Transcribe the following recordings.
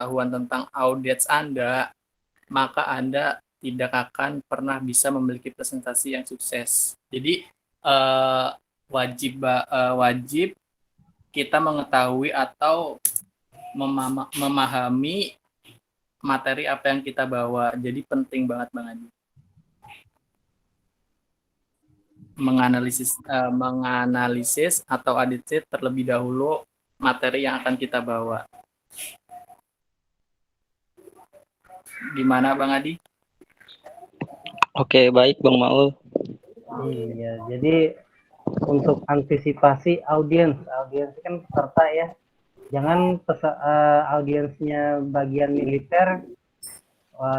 pengetahuan tentang audiens Anda, maka Anda tidak akan pernah bisa memiliki presentasi yang sukses. Jadi wajib kita mengetahui atau memahami materi apa yang kita bawa. Jadi penting banget Bang Adi. Menganalisis atau audit terlebih dahulu materi yang akan kita bawa. Gimana Bang Adi? Oke, baik Bang Maul. Iya, jadi untuk antisipasi audiens kan peserta ya. Jangan audiensnya bagian militer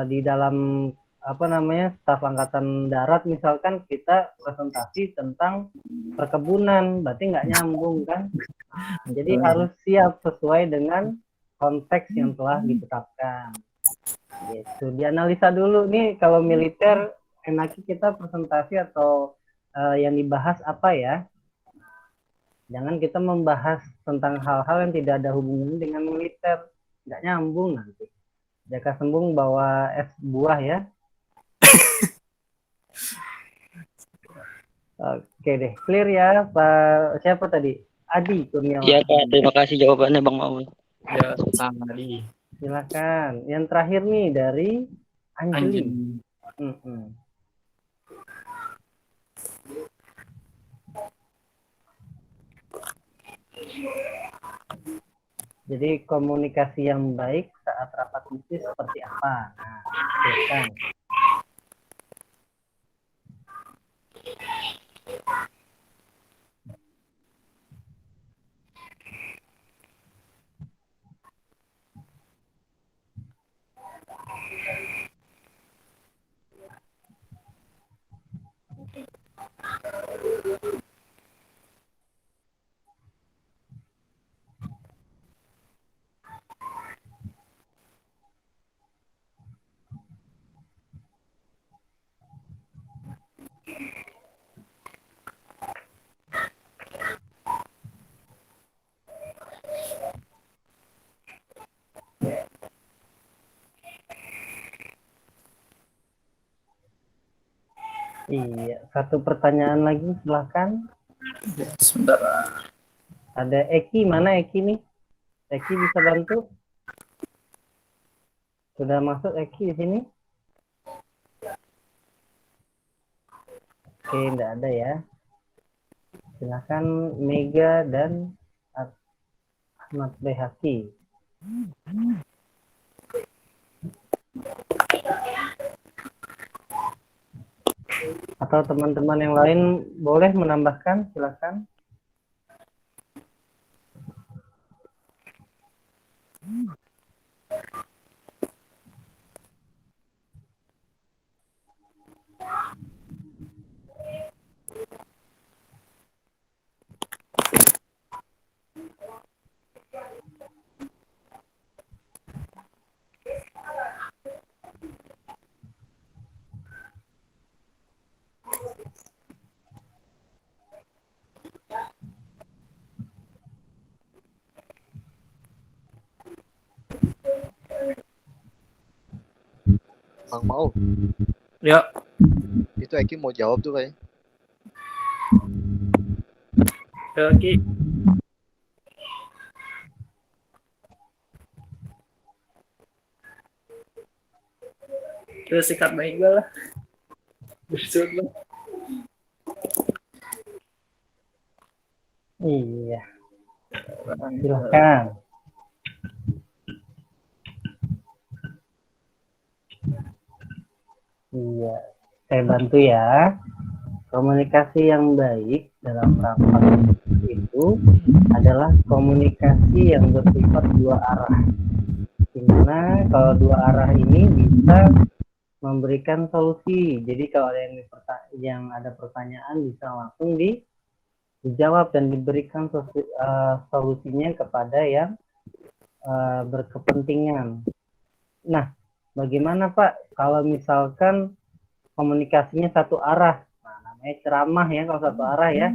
di dalam staf angkatan darat misalkan kita presentasi tentang perkebunan, berarti nggak nyambung kan. Jadi harus siap sesuai dengan konteks yang telah ditetapkan. Gitu. Dianalisa dulu nih kalau militer enaknya kita presentasi atau yang dibahas apa ya. Jangan kita membahas tentang hal-hal yang tidak ada hubungannya dengan militer, nggak nyambung nanti. Jaka Sembung bawa es buah ya. Oke deh, clear ya Pak. Siapa tadi? Adi Kurniawan. Iya Pak, terima kasih jawabannya Bang Maul. Ya, sama Adi. Silakan. Yang terakhir nih dari Anjeli. Jadi komunikasi yang baik saat rapat bisnis seperti apa? Nah, silakan. Iya, satu pertanyaan lagi silakan. Sebentar. Ada Eki, mana Eki nih? Eki bisa bantu? Sudah masuk Eki di sini? Oke, enggak ada ya. Silakan Mega dan Ahmad Behaki. Atau teman-teman yang lain boleh menambahkan, silakan. Bang Mau. Ya. Itu Eki mau jawab tuh kayaknya. Oke. Terus sikat baik gue lah. Iya. Silakan. Iya, saya bantu ya. Komunikasi yang baik dalam rapat itu adalah komunikasi yang bersifat dua arah. Dimana kalau dua arah ini bisa memberikan solusi. Jadi kalau ada yang ada pertanyaan bisa langsung dijawab dan diberikan solusinya kepada yang berkepentingan. Nah, bagaimana Pak kalau misalkan komunikasinya satu arah? Nah, namanya ceramah ya kalau satu arah ya.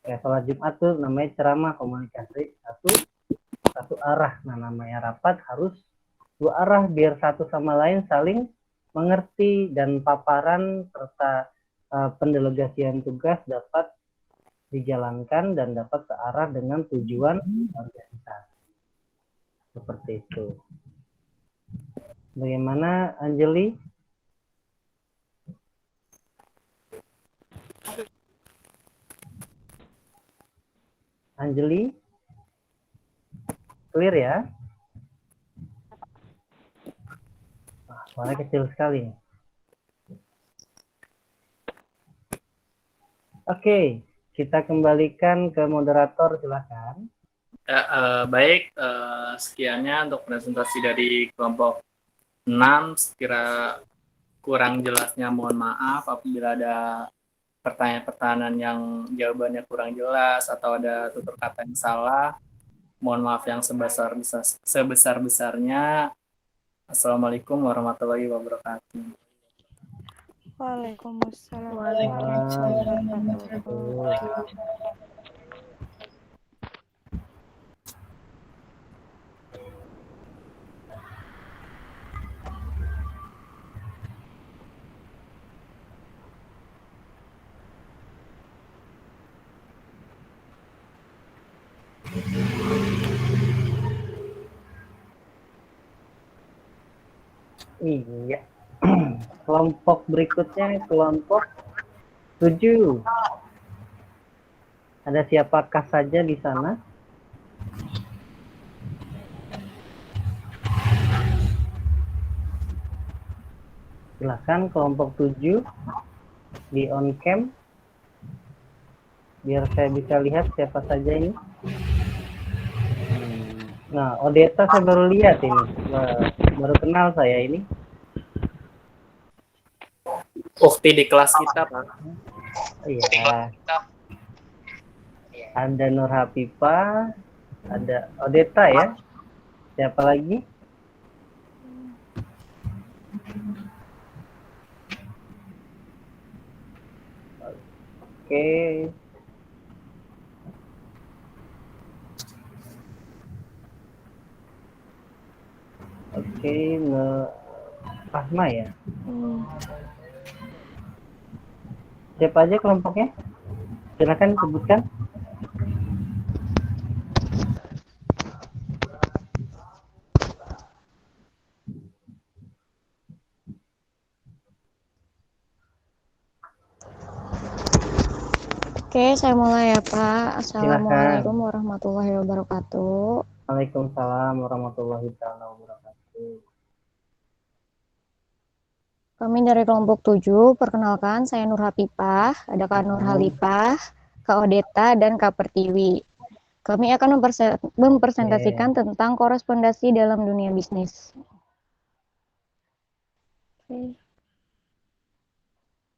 Kayak sholat Jumat tuh namanya ceramah, komunikasi satu arah. Nah, namanya rapat harus dua arah biar satu sama lain saling mengerti dan paparan serta pendelegasian tugas dapat dijalankan dan dapat searah dengan tujuan organisasi. Seperti itu. Bagaimana Anjeli? Anjeli? Clear ya? Suaranya kecil sekali. Oke, kita kembalikan ke moderator, silakan. Baik, sekiannya untuk presentasi dari kelompok 6. Sekira kurang jelasnya mohon maaf apabila ada pertanyaan-pertanyaan yang jawabannya kurang jelas atau ada tutur kata yang salah. Mohon maaf yang sebesar-besarnya. Assalamualaikum warahmatullahi wabarakatuh. Waalaikumsalam. Iya. Kelompok berikutnya kelompok 7. Ada siapakah saja di sana? Silakan kelompok 7 di on cam. Biar saya bisa lihat siapa saja ini. Nah, Odeta saya baru lihat ini. Baru kenal saya ini. Ukti di kelas kita, Pak. Iya. Ada Nur Hafifah, ada Odeta ya. Siapa lagi? Oke. Oke, Rahma ya. Siapa aja kelompoknya? Silakan sebutkan. Oke, saya mulai ya Pak. Assalamualaikum warahmatullahi wabarakatuh. Waalaikumsalam warahmatullahi wabarakatuh. Kami dari kelompok 7, perkenalkan saya Nur Hafifah, ada Kak Nur Halifah, Kak Odeta, dan Kak Pertiwi. Kami akan mempresentasikan tentang korespondensi dalam dunia bisnis.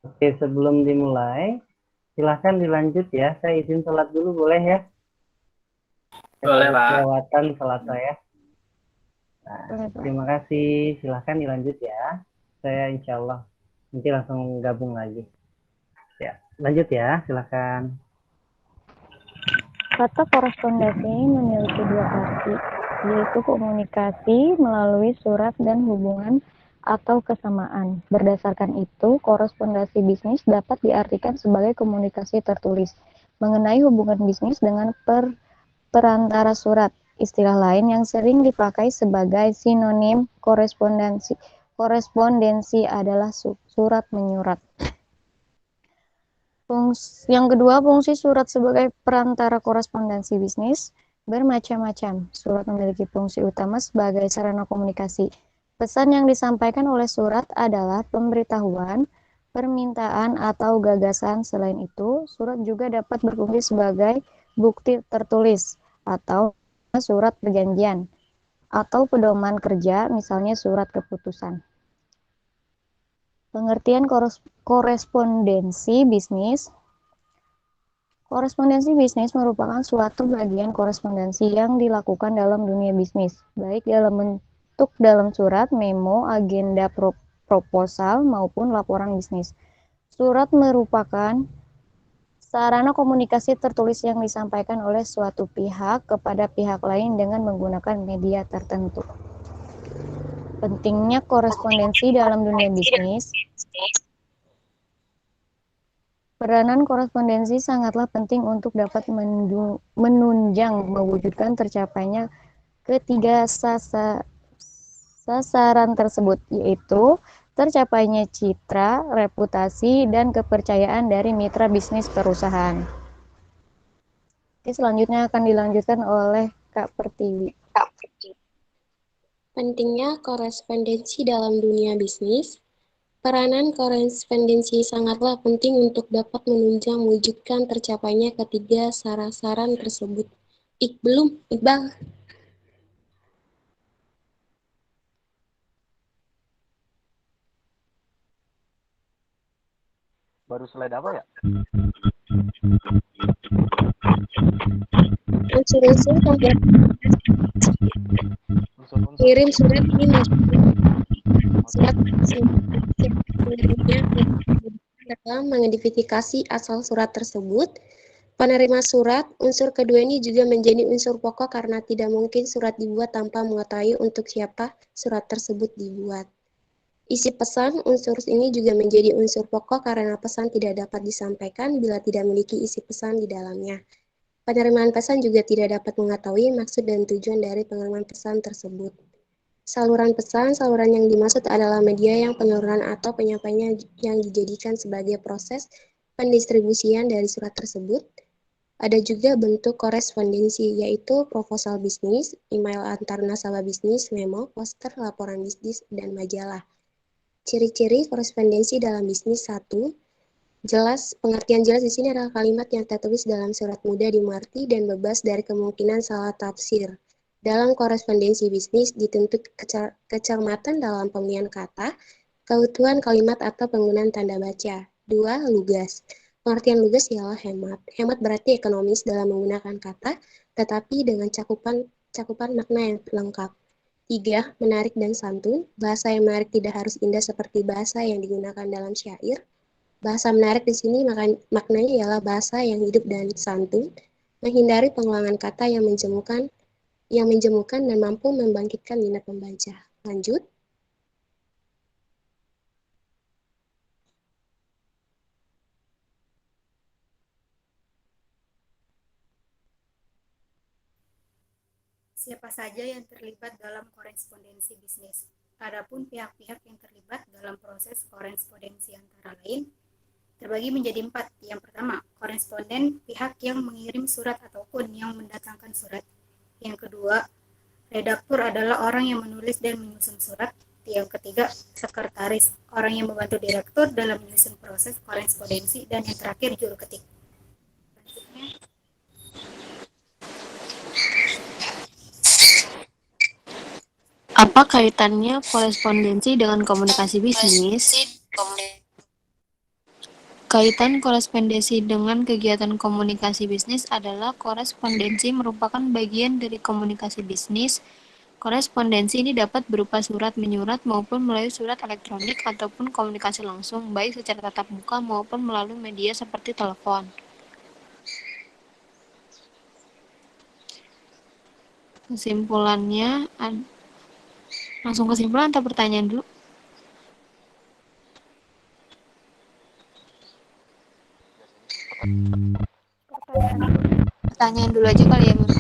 Oke, sebelum dimulai, silahkan dilanjut ya. Saya izin sholat dulu, boleh ya? Boleh, Pak. Kelewatan sholat saya. Nah, Boleh, Pak. terima kasih. Silahkan dilanjut ya. Saya insya Allah nanti langsung gabung lagi. Ya, lanjut ya, silahkan. Kata korespondensi memiliki dua arti, yaitu komunikasi melalui surat dan hubungan atau kesamaan. Berdasarkan itu, korespondensi bisnis dapat diartikan sebagai komunikasi tertulis mengenai hubungan bisnis dengan perantara surat. Istilah lain yang sering dipakai sebagai sinonim korespondensi adalah surat menyurat. Yang kedua, fungsi surat sebagai perantara korespondensi bisnis bermacam-macam. Surat memiliki fungsi utama sebagai sarana komunikasi. Pesan yang disampaikan oleh surat adalah pemberitahuan, permintaan, atau gagasan. Selain itu, surat juga dapat berfungsi sebagai bukti tertulis atau surat perjanjian atau pedoman kerja, misalnya surat keputusan. Pengertian korespondensi bisnis. Korespondensi bisnis merupakan suatu bagian korespondensi yang dilakukan dalam dunia bisnis, baik dalam bentuk dalam surat, memo, agenda proposal, maupun laporan bisnis. Surat merupakan sarana komunikasi tertulis yang disampaikan oleh suatu pihak kepada pihak lain dengan menggunakan media tertentu. Pentingnya korespondensi dalam dunia bisnis. Peranan korespondensi sangatlah penting untuk dapat menunjang mewujudkan tercapainya ketiga sasaran tersebut, yaitu tercapainya citra, reputasi, dan kepercayaan dari mitra bisnis perusahaan. Oke, selanjutnya akan dilanjutkan oleh Kak Pertiwi. Pentingnya korespondensi dalam dunia bisnis. Peranan korespondensi sangatlah penting untuk dapat menunjang mewujudkan tercapainya ketiga sasaran tersebut. Iqbal. Baru slide apa ya? Unsur-unsur kirim surat ini surat dalam mengidentifikasi asal surat tersebut. Penerima surat, unsur kedua ini juga menjadi unsur pokok karena tidak mungkin surat dibuat tanpa mengetahui untuk siapa surat tersebut dibuat. Isi pesan, unsur ini juga menjadi unsur pokok karena pesan tidak dapat disampaikan bila tidak memiliki isi pesan di dalamnya. Penerimaan pesan juga tidak dapat mengetahui maksud dan tujuan dari pengiriman pesan tersebut. Saluran pesan, saluran yang dimaksud adalah media yang penyaluran atau penyampaian yang dijadikan sebagai proses pendistribusian dari surat tersebut. Ada juga bentuk korespondensi, yaitu proposal bisnis, email antar nasabah bisnis, memo, poster, laporan bisnis, dan majalah. Ciri-ciri korespondensi dalam bisnis. 1. Jelas, pengertian jelas di sini adalah kalimat yang tertulis dalam surat mudah dimengerti dan bebas dari kemungkinan salah tafsir. Dalam korespondensi bisnis dituntut kecermatan dalam pemilihan kata, keutuhan kalimat atau penggunaan tanda baca. 2. Lugas. Pengertian lugas ialah hemat. Hemat berarti ekonomis dalam menggunakan kata, tetapi dengan cakupan makna yang lengkap. 3. Menarik dan santun. Bahasa yang menarik tidak harus indah seperti bahasa yang digunakan dalam syair. Bahasa menarik di sini maknanya ialah bahasa yang hidup dan santun, menghindari pengulangan kata yang menjemukan dan mampu membangkitkan minat membaca. Lanjut. Siapa saja yang terlibat dalam korespondensi bisnis. Adapun pihak-pihak yang terlibat dalam proses korespondensi antara lain terbagi menjadi 4. Yang pertama, koresponden, pihak yang mengirim surat ataupun yang mendatangkan surat. Yang kedua, redaktur adalah orang yang menulis dan menyusun surat. Yang ketiga, sekretaris, orang yang membantu direktur dalam menyusun proses korespondensi. Dan yang terakhir, juru ketik. Apa kaitannya korespondensi dengan komunikasi bisnis? Kaitan korespondensi dengan kegiatan komunikasi bisnis adalah korespondensi merupakan bagian dari komunikasi bisnis. Korespondensi ini dapat berupa surat menyurat maupun melalui surat elektronik ataupun komunikasi langsung, baik secara tatap muka maupun melalui media seperti telepon. Kesimpulannya, langsung kesimpulan atau pertanyaan dulu? Pertanyaan dulu aja kali ya, Mas.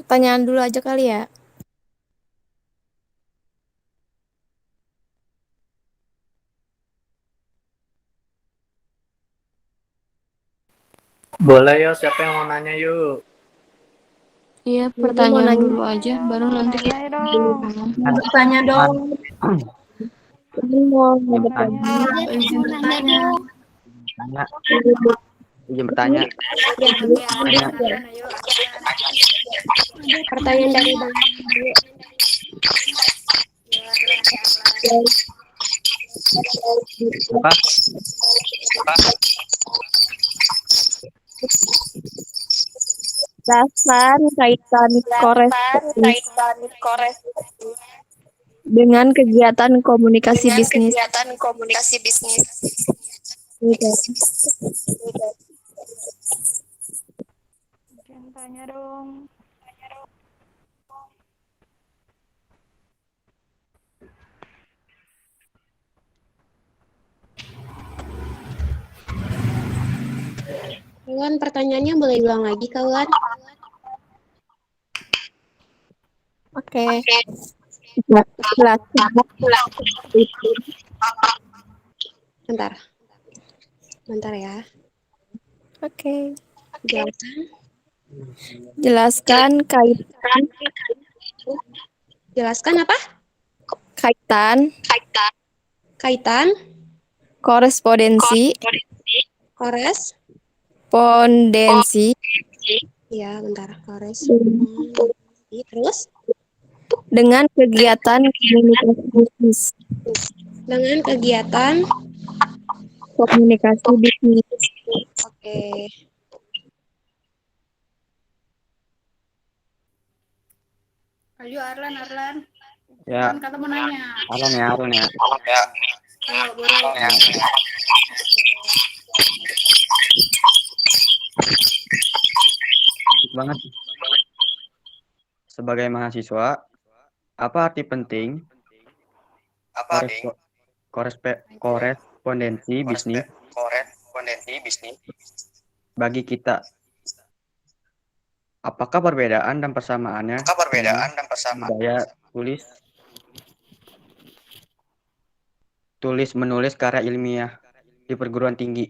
Pertanyaan dulu aja kali ya. Boleh yo, siapa yang mau nanya yuk? Iya, pertanyaan dulu aja, baru nanti Tanya dong. Tanya. Izin bertanya. Ya, Oke, Tanya. Arlan, ayo. ada pertanyaan dari Bang Maul. Ya, Arlan, ya, Arlan. Apa? Dasar kaitan dengan kegiatan komunikasi bisnis. Jangan tanya dong. Kawan, pertanyaannya boleh ulang lagi, kawan? Oke. Jelaskan. Bentar. Bentar ya. Oke. Jelaskan. Jelaskan Jelaskan apa? kaitan Kaitan, korespondensi korespondensi. Ya, bentar. Korespondensi. Terus? dengan kegiatan komunikasi bisnis. Dengan kegiatan. Komunikasi bisnis. Oke. Ayo, Arlan. Ya. Kan kata mau nanya. Arlan ya. Ayo, buru. Baik banget. Sebagai mahasiswa, apa arti penting korespondensi bisnis bagi kita? Apakah perbedaan dan persamaannya budaya tulis menulis karya ilmiah di perguruan tinggi?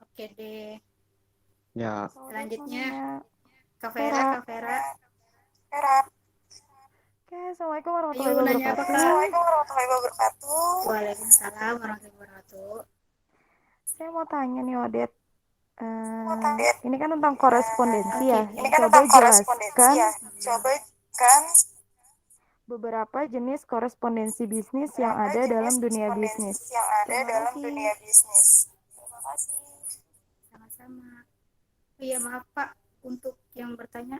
Oke deh. Ya. Selanjutnya, Kak Vera. Oke, Assalamualaikum warahmatullahi Ayo, nanya apa, wabarakatuh. Kak? Waalaikumsalam warahmatullahi wabarakatuh. Saya mau tanya nih, Odet. Ini kan tentang korespondensi ya. Coba jelaskan beberapa jenis korespondensi bisnis yang ada dalam dunia bisnis. Terima kasih. Sama-sama. Oh iya, maaf Pak, untuk yang bertanya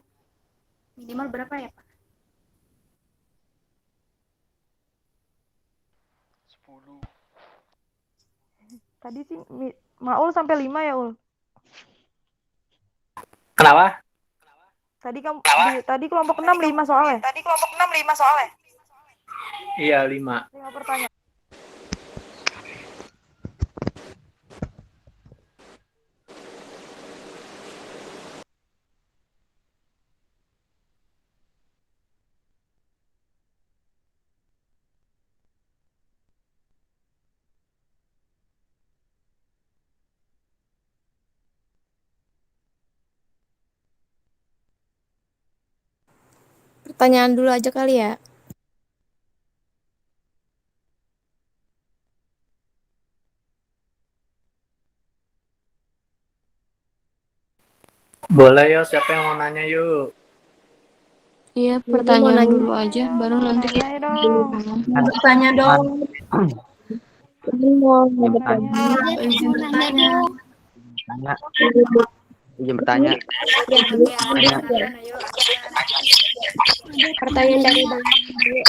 minimal berapa ya Pak? 10. Tadi sih Maul sampai 5 ya, Ul? Kenapa? Tadi kelompok 6 5 soalnya. Iya, 5. 5 pertanyaan. Pertanyaan dulu aja kali ya. Boleh yo, siapa yang mau nanya yuk? Iya, pertanyaan dulu aja, baru nanti kita Tanya dong. izin bertanya. Izin bertanya. Pertanyaan dari Bang Maul.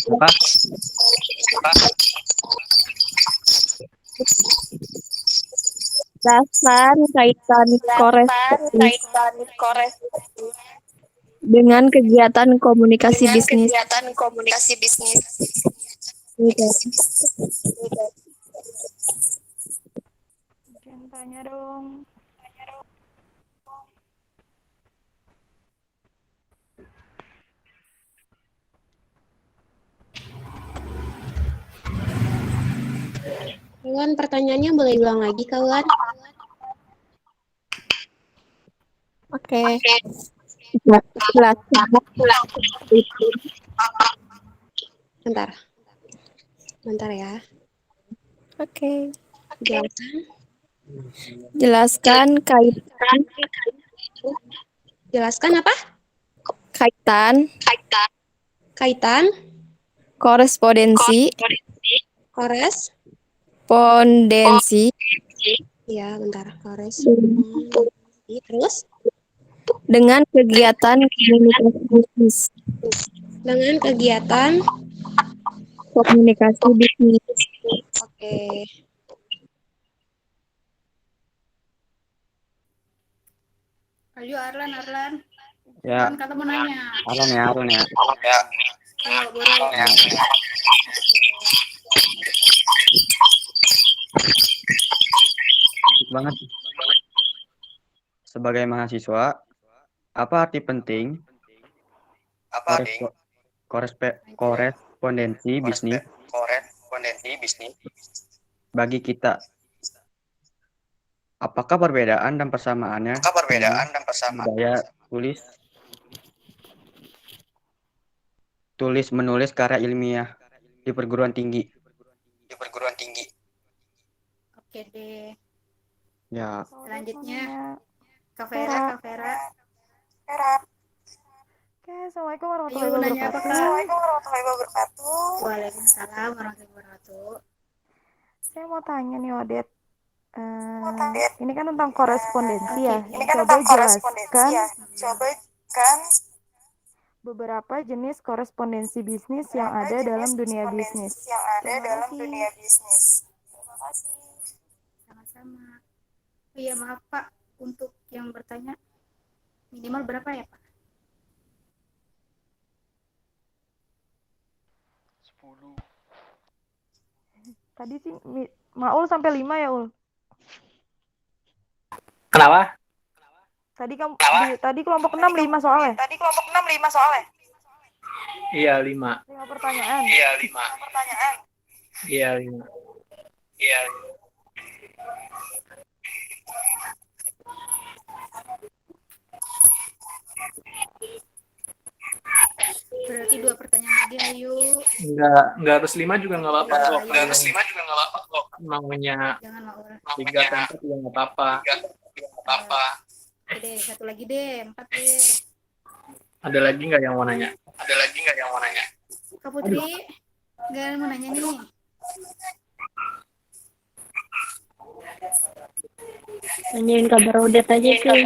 Apa? Dasar kaitan dengan kegiatan komunikasi bisnis. Jangan tanya dong. Kawan, pertanyaannya boleh ulang lagi, kawan? Oke. Jelaskan Bentar. Bentar ya. Oke. Jelaskan. Jelaskan Jelaskan apa? kaitan Kaitan korespondensi korespondensi. Ya, bentar. Korespondensi. Terus dengan kegiatan komunikasi bisnis. dengan kegiatan. Komunikasi bisnis. Oke. Ayo Arlan. Ya, Kan kata mau nanya. Arlan ya. Ayo, buru. Baik banget. Sebagai mahasiswa, apa arti penting korespondensi bisnis bagi kita? Apakah perbedaan dan persamaannya dengan budaya tulis menulis karya ilmiah di perguruan tinggi? Oke deh. Ya, Selanjutnya Kak Vera. Oke, Assalamualaikum warahmatullahi Ayo nanya apa wabarakatuh. Kak? Waalaikumsalam warahmatullahi wabarakatuh. Saya mau tanya nih Odet. Ini kan tentang korespondensi ya. Coba jelaskan beberapa jenis korespondensi bisnis yang ada dalam dunia bisnis. Terima kasih. Sama-sama. Iya, maaf Pak, untuk yang bertanya minimal berapa ya Pak? 10. Tadi sih Maul sampai 5 ya, Ul? Kenapa? Tadi kelompok 6 5 soalnya. Iya, 5. 5 pertanyaan. Iya, 5. Berarti 2 pertanyaan lagi, ayo. Nggak harus 5 juga nggak apa-apa kok. Maunya Jangan Maul. 3 atau 4 juga nggak apa-apa. Oke deh, 1 lagi deh, 4 deh. Ada lagi nggak yang mau nanya? Kak Putri, nggak mau nanya nih. Nanyain kabar Odet aja tuh.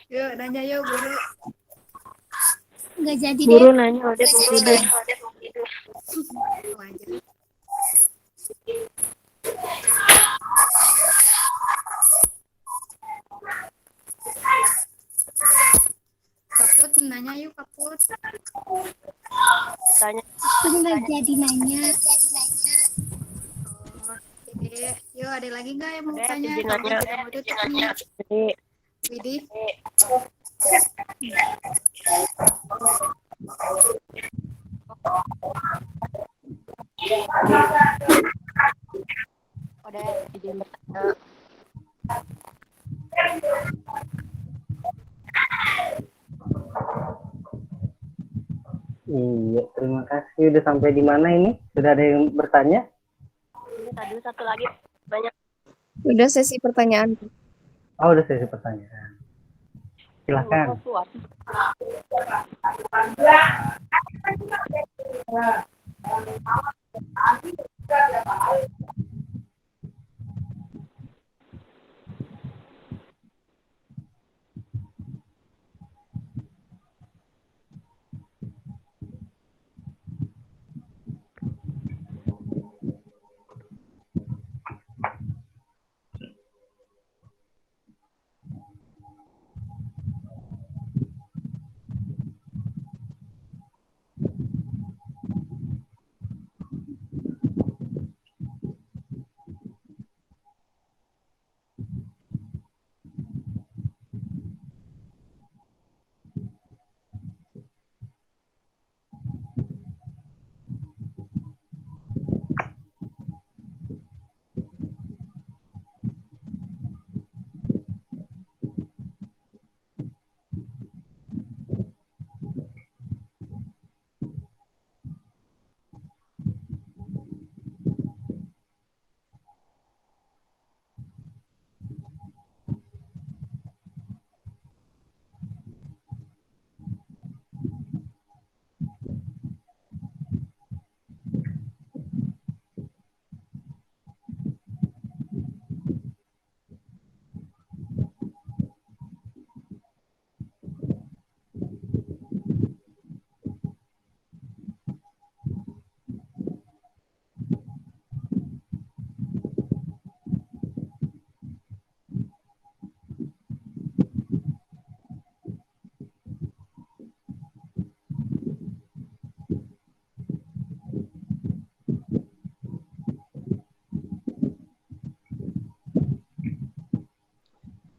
Yuk, nanya yuk, Guru. Nggak jadi Guru deh. nanya Odet mau tidur. Wajar. Kaput, nanya yuk, Kaput. Tanya. Nggak jadi nanya. Oh, oke. Yuk, ada lagi nggak yang mau Ada, tanya? izin Kalau nanya. kita mau tutup nih. Jadi Widih. Odet izin bertanya. Iya, terima kasih. Udah sampai di mana ini? Sudah ada yang bertanya? Ini tadi satu lagi banyak. Udah sesi pertanyaan. Oh, udah sesi pertanyaan. Silakan.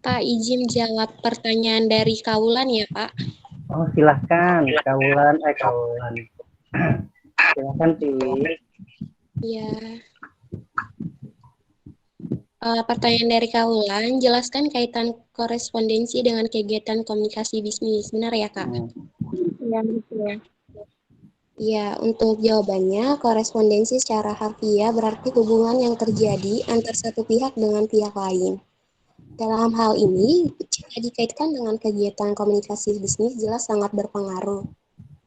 minta izin jawab pertanyaan dari Kaulan ya, Pak. Oh, silahkan. Kaulan. Silahkan, Pi. Ya. Pertanyaan dari Kaulan, jelaskan kaitan korespondensi dengan kegiatan komunikasi bisnis. Benar ya, Kak? Iya, betul. Ya, untuk jawabannya, korespondensi secara harfiah berarti hubungan yang terjadi antar satu pihak dengan pihak lain. Dalam hal ini, jika dikaitkan dengan kegiatan komunikasi bisnis jelas sangat berpengaruh.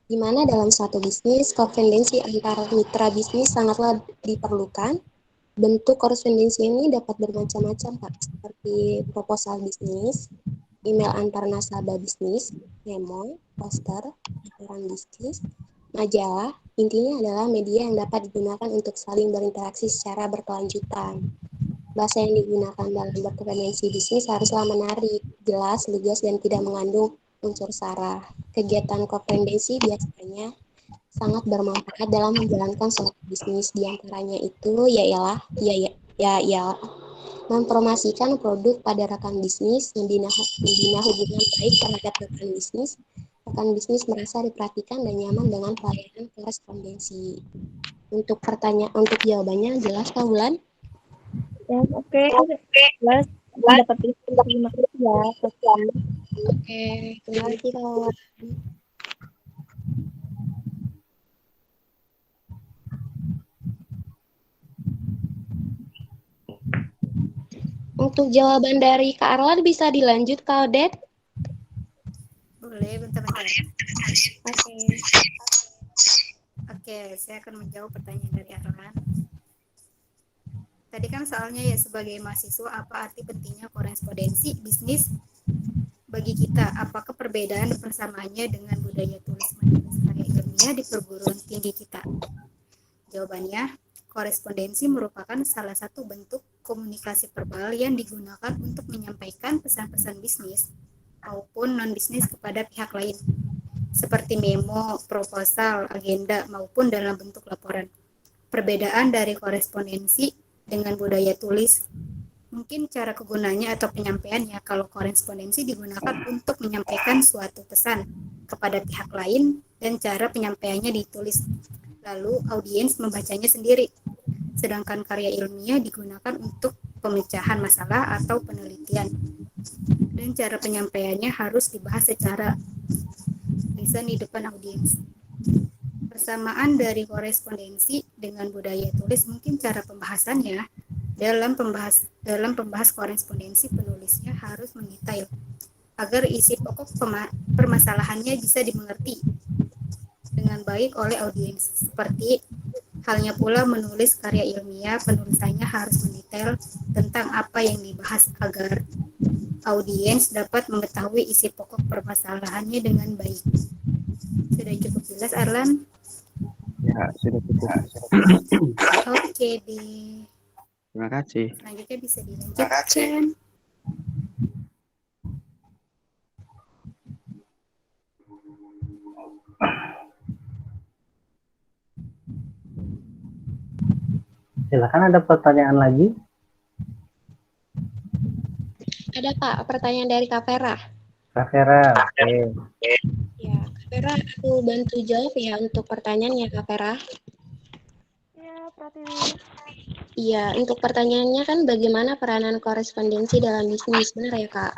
Di mana dalam suatu bisnis, korespondensi antar mitra bisnis sangatlah diperlukan. Bentuk korespondensi ini dapat bermacam-macam, Pak, seperti proposal bisnis, email antar nasabah bisnis, memo, poster, laporan bisnis, majalah. Intinya adalah media yang dapat digunakan untuk saling berinteraksi secara berkelanjutan. Bahasa yang digunakan dalam berkorespondensi bisnis haruslah menarik, jelas, lugas, dan tidak mengandung unsur sara. Kegiatan korespondensi biasanya sangat bermanfaat dalam menjalankan suatu bisnis. Di antaranya itu ialah mempromosikan produk pada rekan bisnis, membina hubungan baik terhadap rekan bisnis merasa diperhatikan dan nyaman dengan pelayanan korespondensi. Untuk jawabannya jelas, Kak Wulan? Ya, oke. Jelas. Dapat terima kasih ya. Oke, terima kasih, Kak Wulan. Untuk jawaban dari Kak Arlan bisa dilanjut, Kak Odet? Boleh, bentar-bentar. Oke. Oke, saya akan menjawab pertanyaan dari Arlan. Tadi kan soalnya ya, sebagai mahasiswa, apa arti pentingnya korespondensi bisnis bagi kita? Apakah perbedaan dan persamaannya dengan budaya tulis menulis karya ilmiah di perguruan tinggi kita? Jawabannya, korespondensi merupakan salah satu bentuk komunikasi verbal yang digunakan untuk menyampaikan pesan-pesan bisnis maupun non-bisnis kepada pihak lain, seperti memo, proposal, agenda, maupun dalam bentuk laporan. Perbedaan dari korespondensi dengan budaya tulis, mungkin cara kegunaannya atau penyampaiannya. Kalau korespondensi digunakan untuk menyampaikan suatu pesan kepada pihak lain dan cara penyampaiannya ditulis, lalu audiens membacanya sendiri. Sedangkan karya ilmiah digunakan untuk pemecahan masalah atau penelitian, dan cara penyampaiannya harus dibahas secara lisan di depan audiens. Persamaan dari korespondensi dengan budaya tulis, mungkin cara pembahasannya. Dalam pembahas korespondensi, penulisnya harus mendetail agar isi pokok permasalahannya bisa dimengerti dengan baik oleh audiens. Seperti halnya pula menulis karya ilmiah, penulisannya harus mendetail tentang apa yang dibahas agar audiens dapat mengetahui isi pokok permasalahannya dengan baik. Sudah cukup jelas, Arlan? Ya, sudah cukup. Oke deh. Terima kasih. Selanjutnya bisa dilanjutkan. Silakan, ada pertanyaan lagi? Ada, Pak, pertanyaan dari Kak Vera. Kak Vera, oke. Ya, Kak Vera, aku bantu jawab ya untuk pertanyaannya, Kak Vera. Ya, Pratiwi. Iya, untuk pertanyaannya kan bagaimana peranan korespondensi dalam bisnis, benar ya, Kak?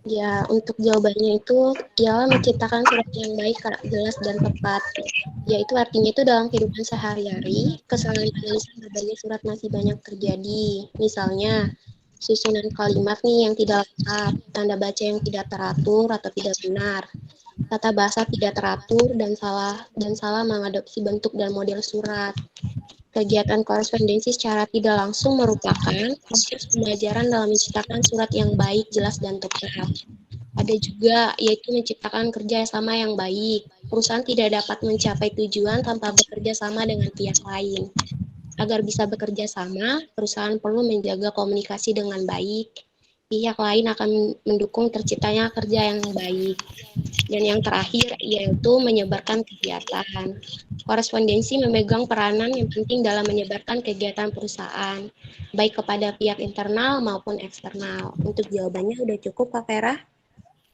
Ya, untuk jawabannya itu ialah menciptakan surat yang baik, Kak, jelas dan tepat. Yaitu artinya itu dalam kehidupan sehari-hari, kesalahan penulisan berbagai surat masih banyak terjadi. Misalnya, susunan kalimat nih yang tidak lengkap, tanda baca yang tidak teratur atau tidak benar, tata bahasa tidak teratur dan salah mengadopsi bentuk dan model surat. Kegiatan korespondensi secara tidak langsung merupakan proses pembelajaran dalam menciptakan surat yang baik, jelas, dan tepat. Ada juga yaitu menciptakan kerja sama yang baik. Perusahaan tidak dapat mencapai tujuan tanpa bekerja sama dengan pihak lain. Agar bisa bekerja sama, perusahaan perlu menjaga komunikasi dengan baik. pihak lain akan mendukung terciptanya kerja yang baik. Dan yang terakhir yaitu menyebarkan kegiatan. Korespondensi memegang peranan yang penting dalam menyebarkan kegiatan perusahaan, baik kepada pihak internal maupun eksternal. Untuk jawabannya udah cukup, Kak Vera?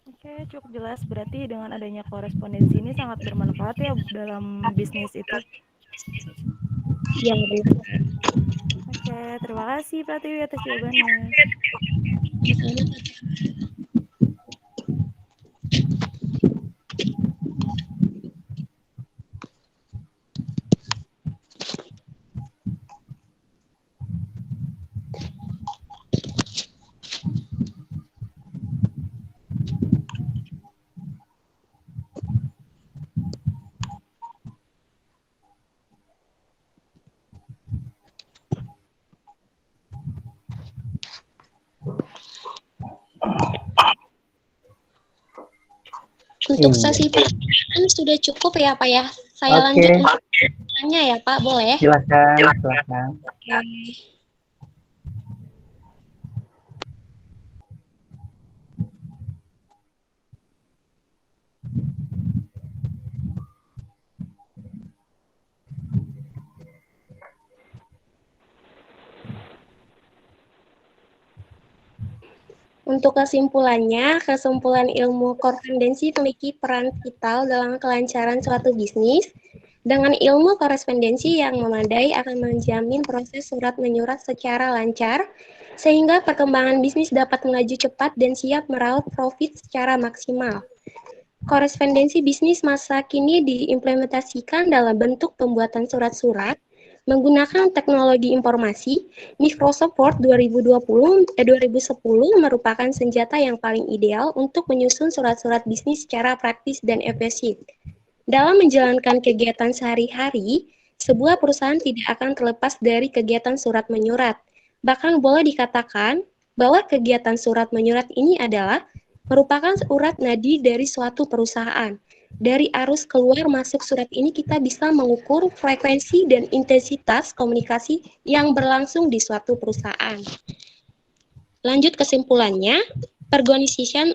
Oke, cukup jelas. Berarti dengan adanya korespondensi ini sangat bermanfaat ya dalam bisnis itu. Iya, benar. Oke, terima kasih Pratiwi atas jawabannya. Untuk sesi pertanyaan sudah cukup ya Pak ya. Saya lanjut untuk pertanyaan ya Pak, boleh? Silakan. Oke. Untuk kesimpulannya, kesimpulan ilmu korespondensi memiliki peran vital dalam kelancaran suatu bisnis. Dengan ilmu korespondensi yang memadai akan menjamin proses surat menyurat secara lancar, sehingga perkembangan bisnis dapat melaju cepat dan siap meraup profit secara maksimal. Korespondensi bisnis masa kini diimplementasikan dalam bentuk pembuatan surat-surat menggunakan teknologi informasi. Microsoft Word 2010 merupakan senjata yang paling ideal untuk menyusun surat-surat bisnis secara praktis dan efisien. Dalam menjalankan kegiatan sehari-hari, sebuah perusahaan tidak akan terlepas dari kegiatan surat menyurat. Bahkan boleh dikatakan bahwa kegiatan surat menyurat ini adalah merupakan urat nadi dari suatu perusahaan. Dari arus keluar masuk surat ini kita bisa mengukur frekuensi dan intensitas komunikasi yang berlangsung di suatu perusahaan. Lanjut kesimpulannya, perorganisasian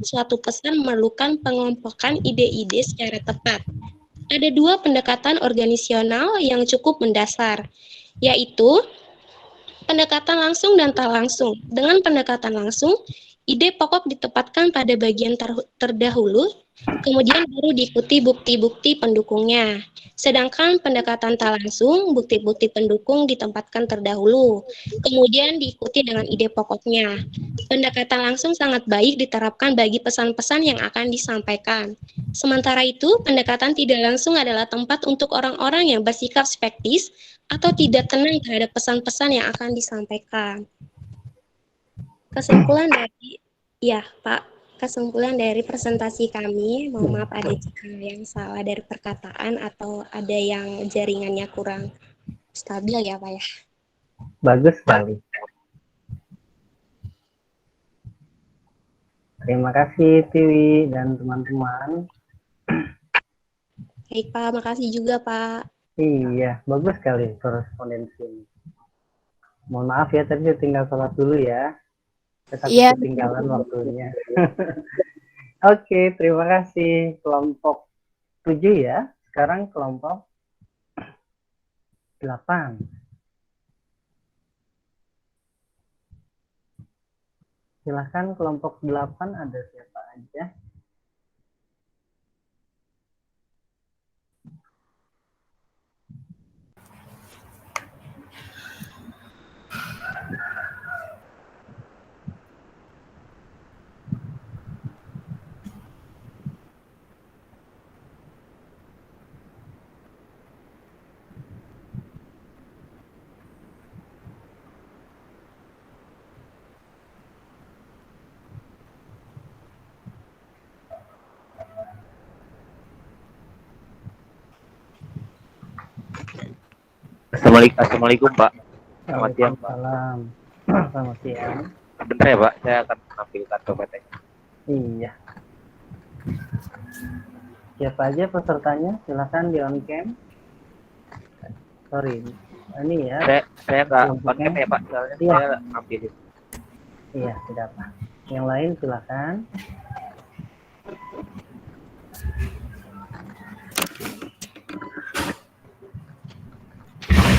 suatu pesan memerlukan pengelompokan ide-ide secara tepat. Ada dua pendekatan organisasional yang cukup mendasar, yaitu pendekatan langsung dan tak langsung. Dengan pendekatan langsung, ide pokok ditempatkan pada bagian terdahulu, kemudian baru diikuti bukti-bukti pendukungnya. Sedangkan pendekatan tak langsung, bukti-bukti pendukung ditempatkan terdahulu, kemudian diikuti dengan ide pokoknya. Pendekatan langsung sangat baik diterapkan bagi pesan-pesan yang akan disampaikan. Sementara itu, pendekatan tidak langsung adalah tempat untuk orang-orang yang bersikap skeptis atau tidak tenang terhadap pesan-pesan yang akan disampaikan. Kesimpulan dari presentasi kami, mohon maaf ada jika yang salah dari perkataan atau ada yang jaringannya kurang stabil ya Pak ya. Bagus sekali. Terima kasih Tiwi dan teman-teman. Baik Pak, makasih juga Pak. Iya, bagus sekali korespondensi. Mohon maaf ya, tadi tinggal sholat dulu ya. Tetap ketinggalan waktunya. Oke, terima kasih kelompok 7 ya. Sekarang kelompok 8. Silahkan kelompok 8 ada siapa aja? Assalamualaikum Pak. Selamat siang Pak. Selamat siang. Bentar ya Pak, saya akan menampilkan PPT. Iya. Siapa aja pesertanya? Silakan di on cam. Sorry, ini ya. Saya nggak on cam ya Pak, soalnya saya ambil. Iya, tidak apa. Yang lain silakan.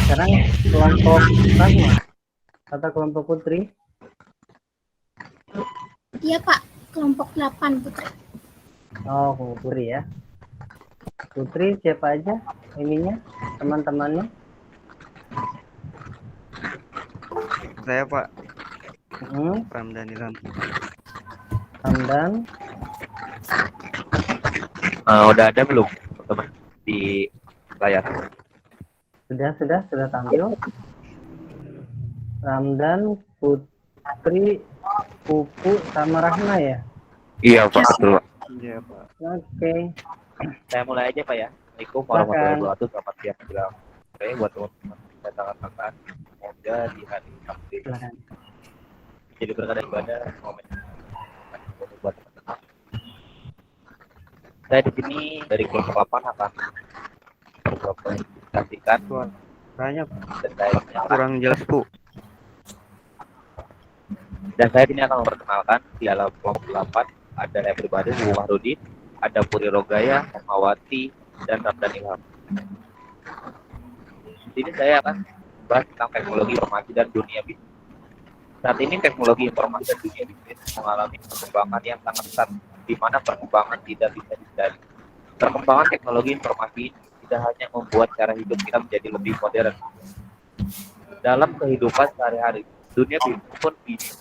Sekarang kelompok Rahma atau kelompok Putri? Iya Pak, kelompok 8 Putri. Oh, Putri ya. Putri siapa aja ininya, teman-temannya? Saya Pak. Hmm. Ramdan Ilham. Ramdan. Udah ada belum teman di layar? Sudah tampil. Ramdan, Putri, Pupu, sama Rahma ya? Iya Pak, betul Pak. Iya Pak. Oke. Saya mulai aja Pak ya. Assalamualaikum warahmatullahi wabarakatuh. Selamat siang menjelang sore buat teman-teman kita sangat semoga di hari Sabtu jadi berkah dan ibadah. Momen buat teman-teman. Saya di sini dari kelompok 8 akan presentasikan Suaranya detailnya kurang jelas Bu. Dan saya ini akan memperkenalkan di dalam kelompok 8 ada saya pribadi, Bu Mahrudin, ada Puri Rogaya, Mawati, dan Ramdan Ilham. Di sini saya akan bahas tentang teknologi informasi dan dunia bisnis. Saat ini teknologi informasi dan dunia bisnis mengalami perkembangan yang sangat pesat, di mana perkembangan tidak bisa dihindari. Perkembangan teknologi informasi tidak hanya membuat cara hidup kita menjadi lebih modern. Dalam kehidupan sehari-hari, dunia bisnis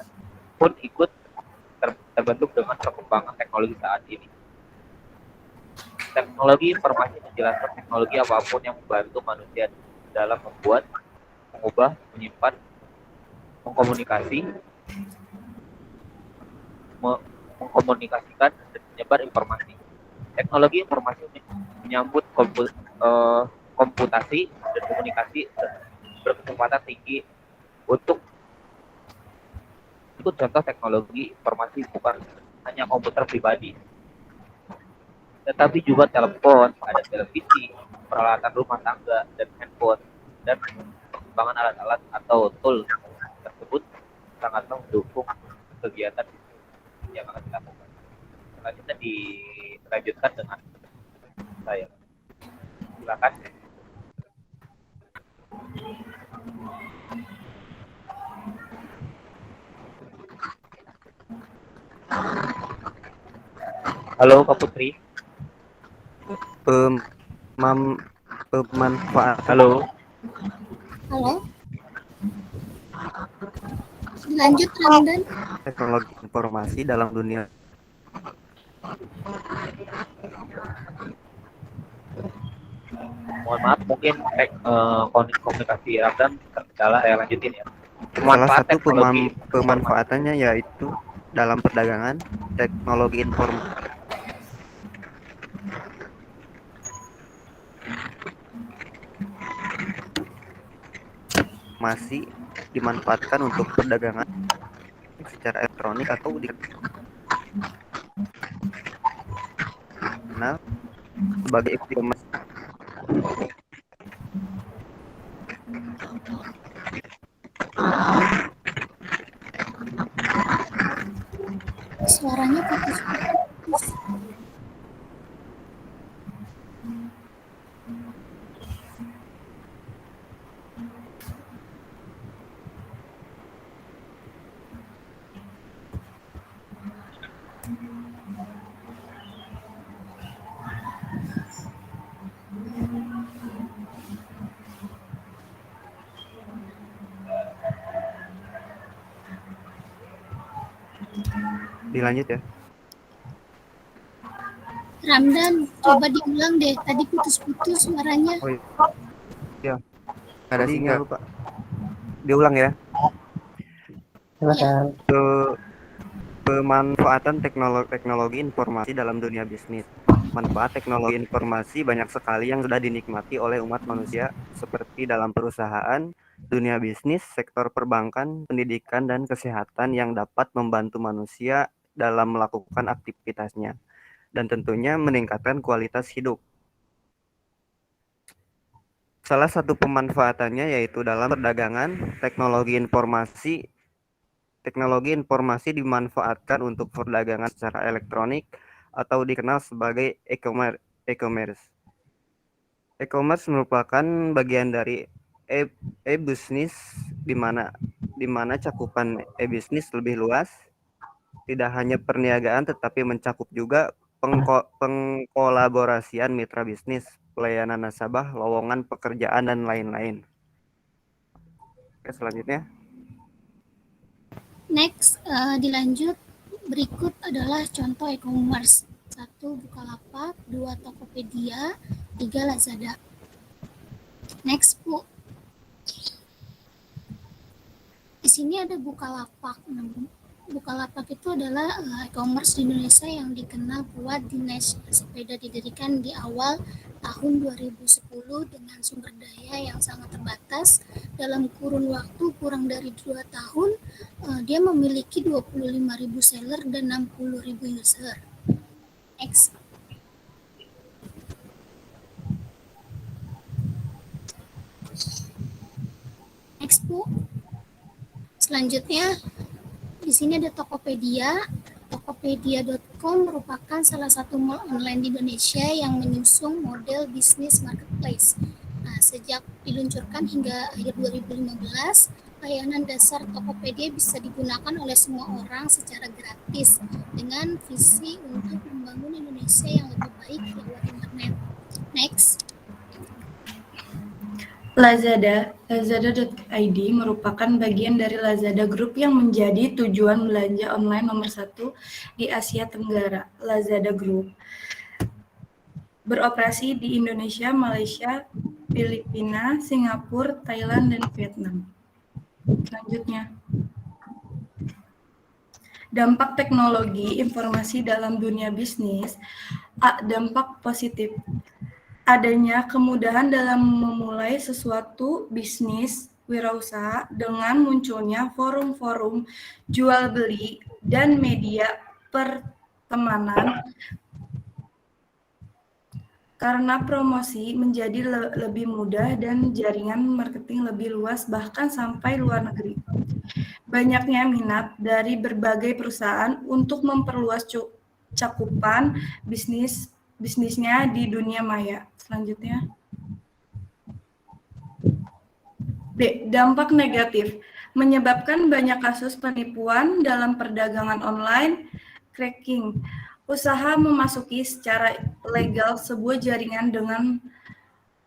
pun ikut terbentuk dengan perkembangan teknologi saat ini. Teknologi informasi menjelaskan teknologi apapun yang membantu manusia dalam membuat, mengubah, menyimpan, mengkomunikasikan, dan menyebar informasi. Teknologi informasi menyambut komputasi dan komunikasi berkecepatan tinggi untuk itu contoh teknologi informasi bukan hanya komputer pribadi, tetapi juga telepon, ada televisi, peralatan rumah tangga, dan handphone, dan pengembangan alat-alat atau tool tersebut sangatlah mendukung kegiatan yang akan dilakukan. Selanjutnya dilanjutkan dengan saya. Silakan. Halo Kak Putri. Pemanfaat. Halo. Halo. Lanjut Ramdan. Teknologi informasi dalam dunia. Mohon maaf, mungkin komunikasi Ramdan terkendala, saya lanjutin ya. Salah satu pemanfaatannya yaitu dalam perdagangan, teknologi informasi dimanfaatkan untuk perdagangan secara elektronik atau dikenal sebagai e-commerce. Suaranya putus. Dilanjut ya. Ramdan, coba diulang deh. Tadi putus-putus suaranya. Oh iya. Ada sinyal Pak. Diulang ya. Silakan. Pemanfaatan teknologi informasi dalam dunia bisnis. Manfaat teknologi informasi banyak sekali yang sudah dinikmati oleh umat manusia, seperti dalam perusahaan, dunia bisnis, sektor perbankan, pendidikan, dan kesehatan yang dapat membantu manusia dalam melakukan aktivitasnya, dan tentunya meningkatkan kualitas hidup. Salah satu pemanfaatannya yaitu dalam perdagangan, teknologi informasi Teknologi informasi dimanfaatkan untuk perdagangan secara elektronik atau dikenal sebagai e-commerce. E-commerce merupakan bagian dari e-business di mana cakupan e-business lebih luas, tidak hanya perniagaan tetapi mencakup juga pengkolaborasian mitra bisnis, pelayanan nasabah, lowongan pekerjaan dan lain-lain. Oke, selanjutnya. Next, dilanjut. Berikut adalah contoh e-commerce. 1. Bukalapak, 2. Tokopedia, 3. Lazada. Next, Bu. Di sini ada Bukalapak. Bukalapak itu adalah e-commerce di Indonesia yang dikenal kuat. Dinas Sepeda didirikan di awal tahun 2010 dengan sumber daya yang sangat terbatas. Dalam kurun waktu kurang dari 2 tahun, dia memiliki 25.000 seller dan 60.000 user. Next. Next, Bu. Selanjutnya, di sini ada Tokopedia. Tokopedia.com merupakan salah satu mall online di Indonesia yang menyusung model bisnis marketplace. Nah, sejak diluncurkan hingga akhir 2015, layanan dasar Tokopedia bisa digunakan oleh semua orang secara gratis dengan visi untuk membangun Indonesia yang lebih baik lewat internet. Next. Lazada, lazada.id merupakan bagian dari Lazada Group yang menjadi tujuan belanja online nomor 1 di Asia Tenggara. Lazada Group beroperasi di Indonesia, Malaysia, Filipina, Singapura, Thailand, dan Vietnam. Selanjutnya, dampak teknologi informasi dalam dunia bisnis. Dampak positif. Adanya kemudahan dalam memulai sesuatu bisnis wirausaha dengan munculnya forum-forum jual beli dan media pertemanan karena promosi menjadi lebih mudah dan jaringan marketing lebih luas bahkan sampai luar negeri. Banyaknya minat dari berbagai perusahaan untuk memperluas cakupan bisnisnya di dunia maya. Selanjutnya. B. Dampak negatif. Menyebabkan banyak kasus penipuan dalam perdagangan online, cracking. Usaha memasuki secara legal sebuah jaringan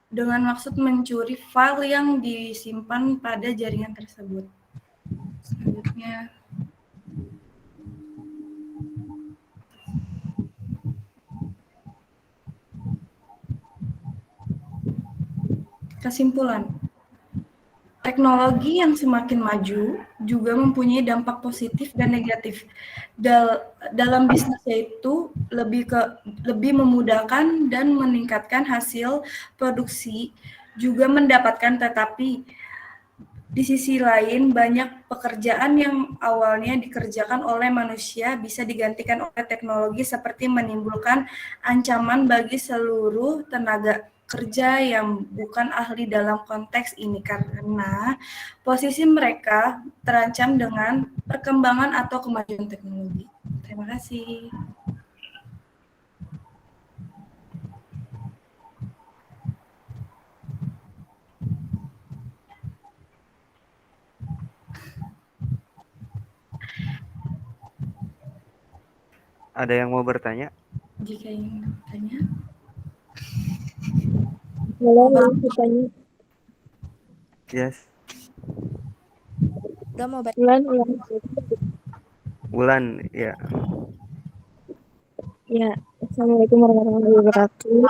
dengan maksud mencuri file yang disimpan pada jaringan tersebut. Selanjutnya. Kesimpulan, teknologi yang semakin maju juga mempunyai dampak positif dan negatif. Dalam bisnis yaitu lebih memudahkan dan meningkatkan hasil produksi, juga mendapatkan, tetapi di sisi lain banyak pekerjaan yang awalnya dikerjakan oleh manusia bisa digantikan oleh teknologi seperti menimbulkan ancaman bagi seluruh tenaga kerja yang bukan ahli dalam konteks ini karena posisi mereka terancam dengan perkembangan atau kemajuan teknologi. Terima kasih. Ada yang mau bertanya? Jika ingin bertanya. Boleh bertanya. Yes. Gak mau Bulan, ya. Ya, Assalamualaikum warahmatullahi wabarakatuh.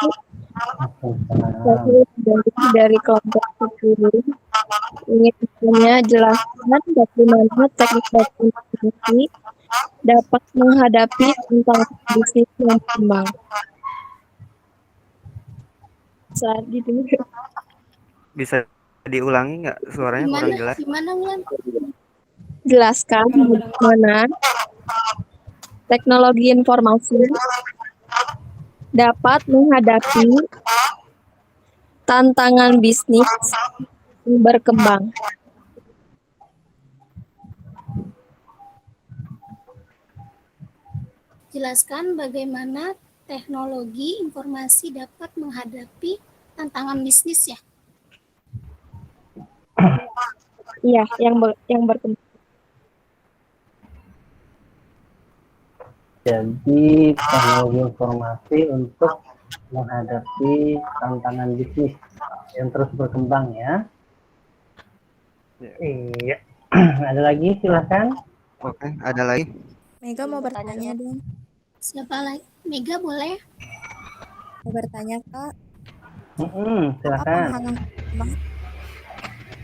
Saya dari kelompok 10 ingin bertanya, jelaskan bagaimana teknik informasi dapat menghadapi tantangan bisnis yang berkembang. Saat itu Bisa diulangi nggak? Suaranya kurang jelas. Gimana, Wulan? Jelaskan bagaimana teknologi informasi dapat menghadapi tantangan bisnis yang berkembang. Jelaskan bagaimana teknologi informasi dapat menghadapi tantangan bisnis ya. Iya, yang berkembang. Jadi teknologi informasi untuk menghadapi tantangan bisnis yang terus berkembang ya. Iya. Ada lagi silahkan. Oke, ada lagi? Mega mau bertanya dong. Siapa lagi? Mega boleh? Mau bertanya Kak. Silakan.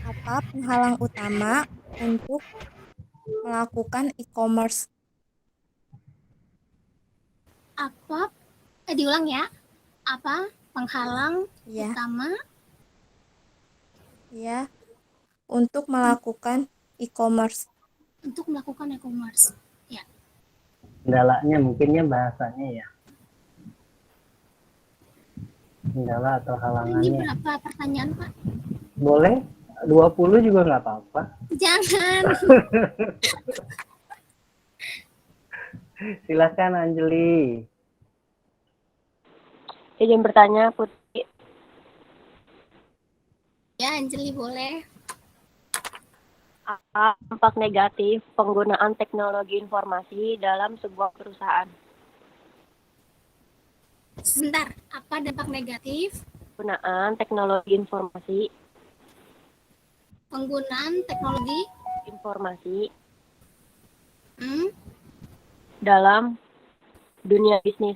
Apa penghalang utama untuk melakukan e-commerce? Apa? Diulang ya. Apa penghalang utama? Ya, untuk melakukan e-commerce. Untuk melakukan e-commerce. Ya. Kendalanya mungkinnya bahasanya ya. Kendala atau Ini halangannya. berapa pertanyaan, Pak? Boleh 20 juga nggak apa-apa. Jangan. Silakan Anjeli. Izin bertanya Putri. Ya, Anjeli boleh. Apa dampak negatif penggunaan teknologi informasi dalam sebuah perusahaan? Sebentar, apa dampak negatif? Penggunaan teknologi informasi. Penggunaan teknologi informasi dalam dunia bisnis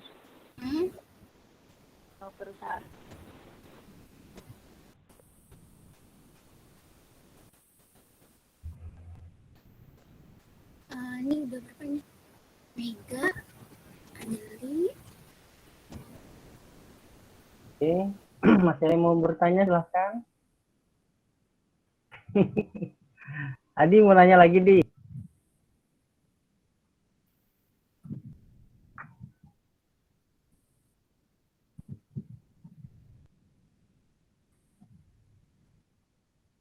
atau perusahaan. Ini udah berapa nih? Mega, Anjeli. Oke, masih ada yang mau bertanya silahkan. Adi mau nanya lagi, Di.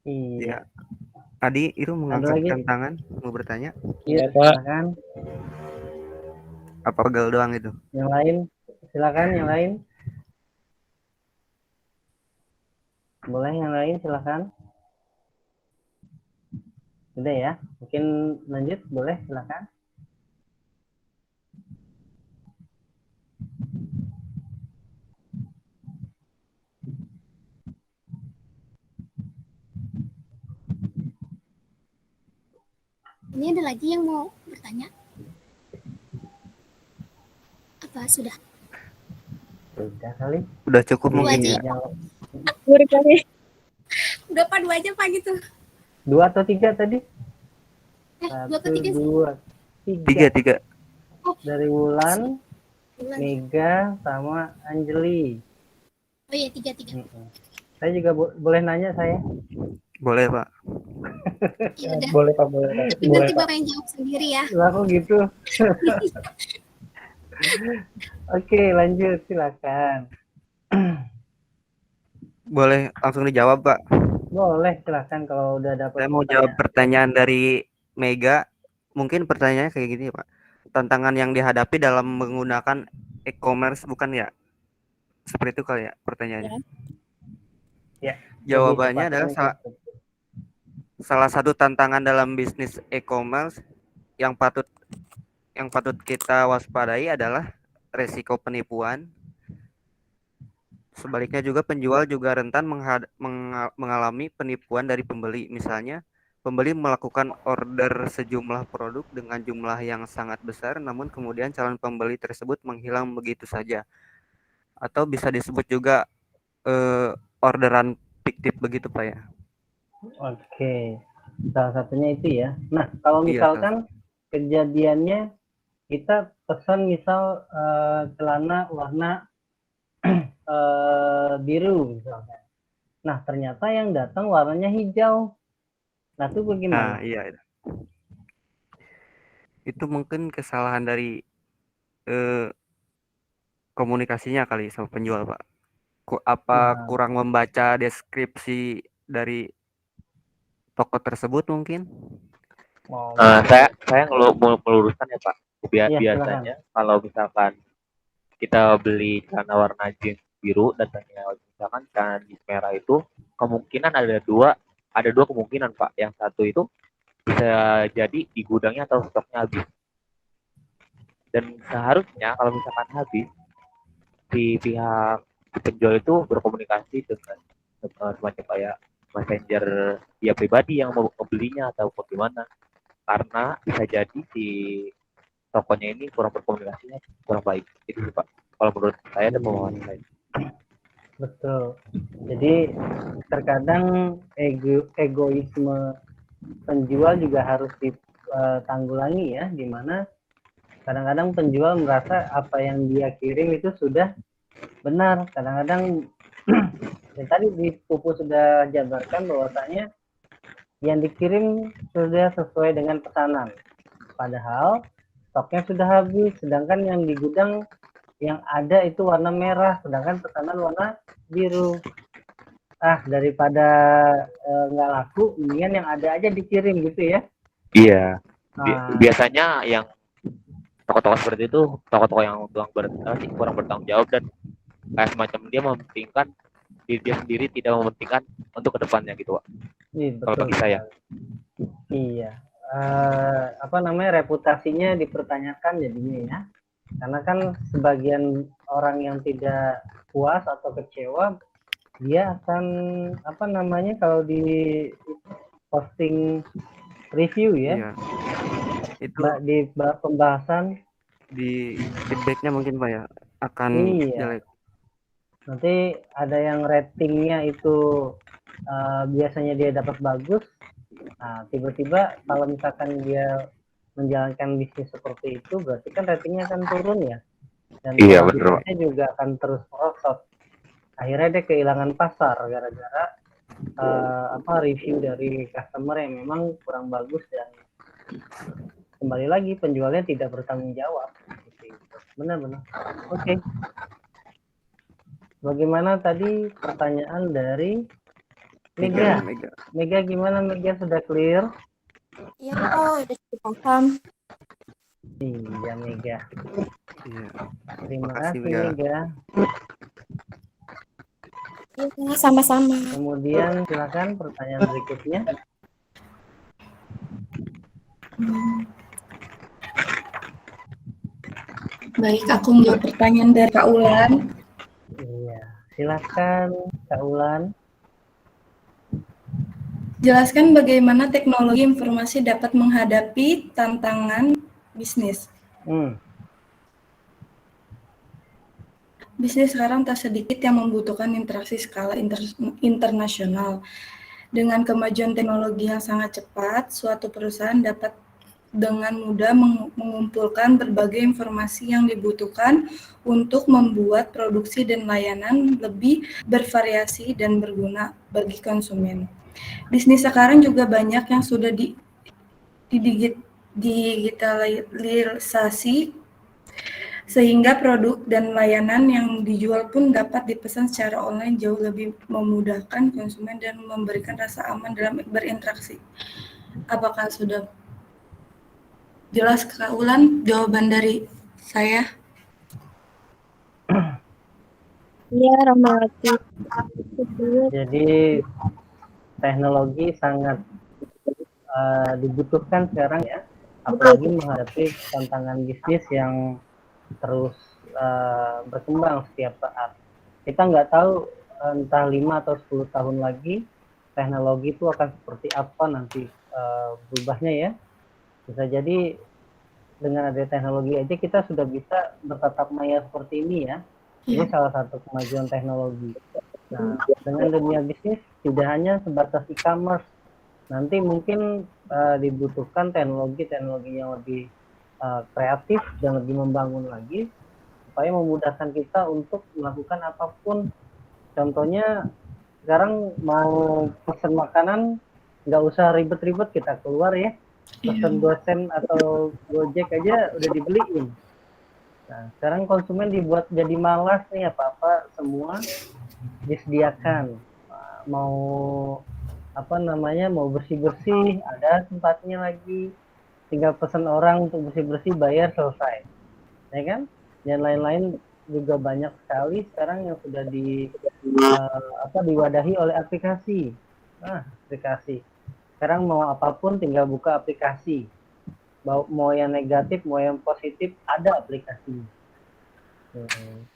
Iya. Adi, itu mengangkatkan tangan, mau bertanya? Iya, silakan. Apa pegal doang itu? Yang lain, silakan yang lain. Boleh yang lain silakan. Udah ya, mungkin lanjut, boleh silakan. Ini ada lagi yang mau bertanya? Apa sudah? Sudah kali. Udah cukup mungkin ya. Udah Pak, 2 aja Pak gitu. 2 atau 3 tadi? 2 atau 3 sih? 2, 3. 3. Oh. Dari Wulan, Mega, sama Anjeli. Oh iya, 3. Saya juga boleh nanya saya? Boleh Pak. Ya, udah. Boleh Pak, boleh. Tapi nanti Bapak yang jawab sendiri ya. Lah kok gitu? Oke, lanjut silakan. Boleh langsung dijawab Pak. Boleh, silakan kalau udah dapat. Saya mau jawab pertanyaan dari Mega. Mungkin pertanyaannya kayak gini Pak. Tantangan yang dihadapi dalam menggunakan e-commerce bukan ya? Seperti itu kali ya pertanyaannya. Ya. Jawabannya adalah salah satu tantangan dalam bisnis e-commerce yang patut kita waspadai adalah resiko penipuan. Sebaliknya juga penjual juga rentan mengalami penipuan dari pembeli. Misalnya, pembeli melakukan order sejumlah produk dengan jumlah yang sangat besar, namun kemudian calon pembeli tersebut menghilang begitu saja. Atau bisa disebut juga orderan fiktif begitu Pak ya. Oke, salah satunya itu ya. Nah, kalau misalkan kejadiannya kita pesan misal celana warna biru misalnya. Nah, ternyata yang datang warnanya hijau. Nah, itu bagaimana? Nah, iya. Itu mungkin kesalahan dari komunikasinya kali sama penjual Pak. Kurang membaca deskripsi dari toko tersebut mungkin? Saya mau meluruskan ya Pak. Iya, Biasanya kalau misalkan kita beli celana warna jeans biru dan ternyata misalkan celana jeans merah itu kemungkinan ada dua kemungkinan Pak. Yang satu itu bisa jadi di gudangnya atau stoknya habis. Dan seharusnya kalau misalkan habis, si pihak penjual itu berkomunikasi dengan semacam kayak messenger dia pribadi yang mau membelinya atau bagaimana. Karena bisa jadi si tokonya ini kurang berkomunikasinya kurang baik. Itu sih Pak. Kalau menurut saya dan pemahaman saya. Betul. Jadi terkadang egoisme penjual juga harus ditanggulangi ya, di mana kadang-kadang penjual merasa apa yang dia kirim itu sudah benar. Kadang-kadang yang tadi di Pupu sudah jabarkan bahwasanya yang dikirim sudah sesuai dengan pesanan. Padahal stoknya sudah habis, sedangkan yang di gudang yang ada itu warna merah, sedangkan pesanan warna biru. Daripada nggak laku, mendingan yang ada aja dikirim gitu ya. Iya. Biasanya yang toko-toko seperti itu, toko-toko yang kurang bertanggung jawab dan kayak semacam dia mementingkan diri dia sendiri, tidak mementingkan untuk kedepannya gitu Pak. Kalau bagi saya. Iya. Reputasinya dipertanyakan jadinya ya. Karena kan sebagian orang yang tidak puas atau kecewa, dia akan kalau di posting review ya. Iya. Itu di pembahasan di feedbacknya mungkin Pak ya akan jelek. Nanti ada yang ratingnya itu biasanya dia dapat bagus. Nah, tiba-tiba kalau misalkan dia menjalankan bisnis seperti itu, berarti kan ratingnya akan turun ya. Dan bisnisnya juga akan terus merosot. Akhirnya dia kehilangan pasar gara-gara review dari customer yang memang kurang bagus dan kembali lagi penjualnya tidak bertanggung jawab. Benar-benar. Oke. Bagaimana tadi pertanyaan dari Mega? Mega gimana Mega, sudah clear? Iya Pak, udah cukup paham. Iya Mega. Iya. Terima kasih Mega. Iya, sama-sama. Kemudian silakan pertanyaan berikutnya. Baik, aku mau pertanyaan dari Kak Ulan. Iya, silakan Kak Ulan. Jelaskan bagaimana teknologi informasi dapat menghadapi tantangan bisnis. Bisnis sekarang tak sedikit yang membutuhkan interaksi skala internasional. Dengan kemajuan teknologi yang sangat cepat, suatu perusahaan dapat dengan mudah mengumpulkan berbagai informasi yang dibutuhkan untuk membuat produksi dan layanan lebih bervariasi dan berguna bagi konsumen. Bisnis sekarang juga banyak yang sudah digitalisasi, sehingga produk dan layanan yang dijual pun dapat dipesan secara online jauh lebih memudahkan konsumen dan memberikan rasa aman dalam berinteraksi. Apakah sudah jelas Kak Ulan jawaban dari saya? Iya, Rahmawati. Jadi teknologi sangat dibutuhkan sekarang ya, apalagi menghadapi tantangan bisnis yang terus berkembang setiap saat. Kita nggak tahu entah 5 atau 10 tahun lagi teknologi itu akan seperti apa nanti berubahnya ya. Bisa jadi dengan ada teknologi aja kita sudah bisa bertatap maya seperti ini ya. Ini salah satu kemajuan teknologi. Nah, dengan dunia bisnis tidak hanya sebatas e-commerce. Nanti mungkin dibutuhkan teknologi yang lebih kreatif dan lebih membangun lagi supaya memudahkan kita untuk melakukan apapun. Contohnya sekarang mau pesan makanan nggak usah ribet-ribet kita keluar ya, pesan GoSend atau Gojek aja udah dibeliin. Nah, sekarang konsumen dibuat jadi malas nih, apa-apa semua disediakan. Mau bersih-bersih ada tempatnya lagi. tinggal pesan orang untuk bersih-bersih, bayar, selesai, ya kan? Dan lain-lain juga banyak sekali sekarang yang sudah diwadahi oleh aplikasi. Nah, aplikasi. Sekarang mau apapun tinggal buka aplikasi. Mau yang negatif, mau yang positif, ada aplikasi.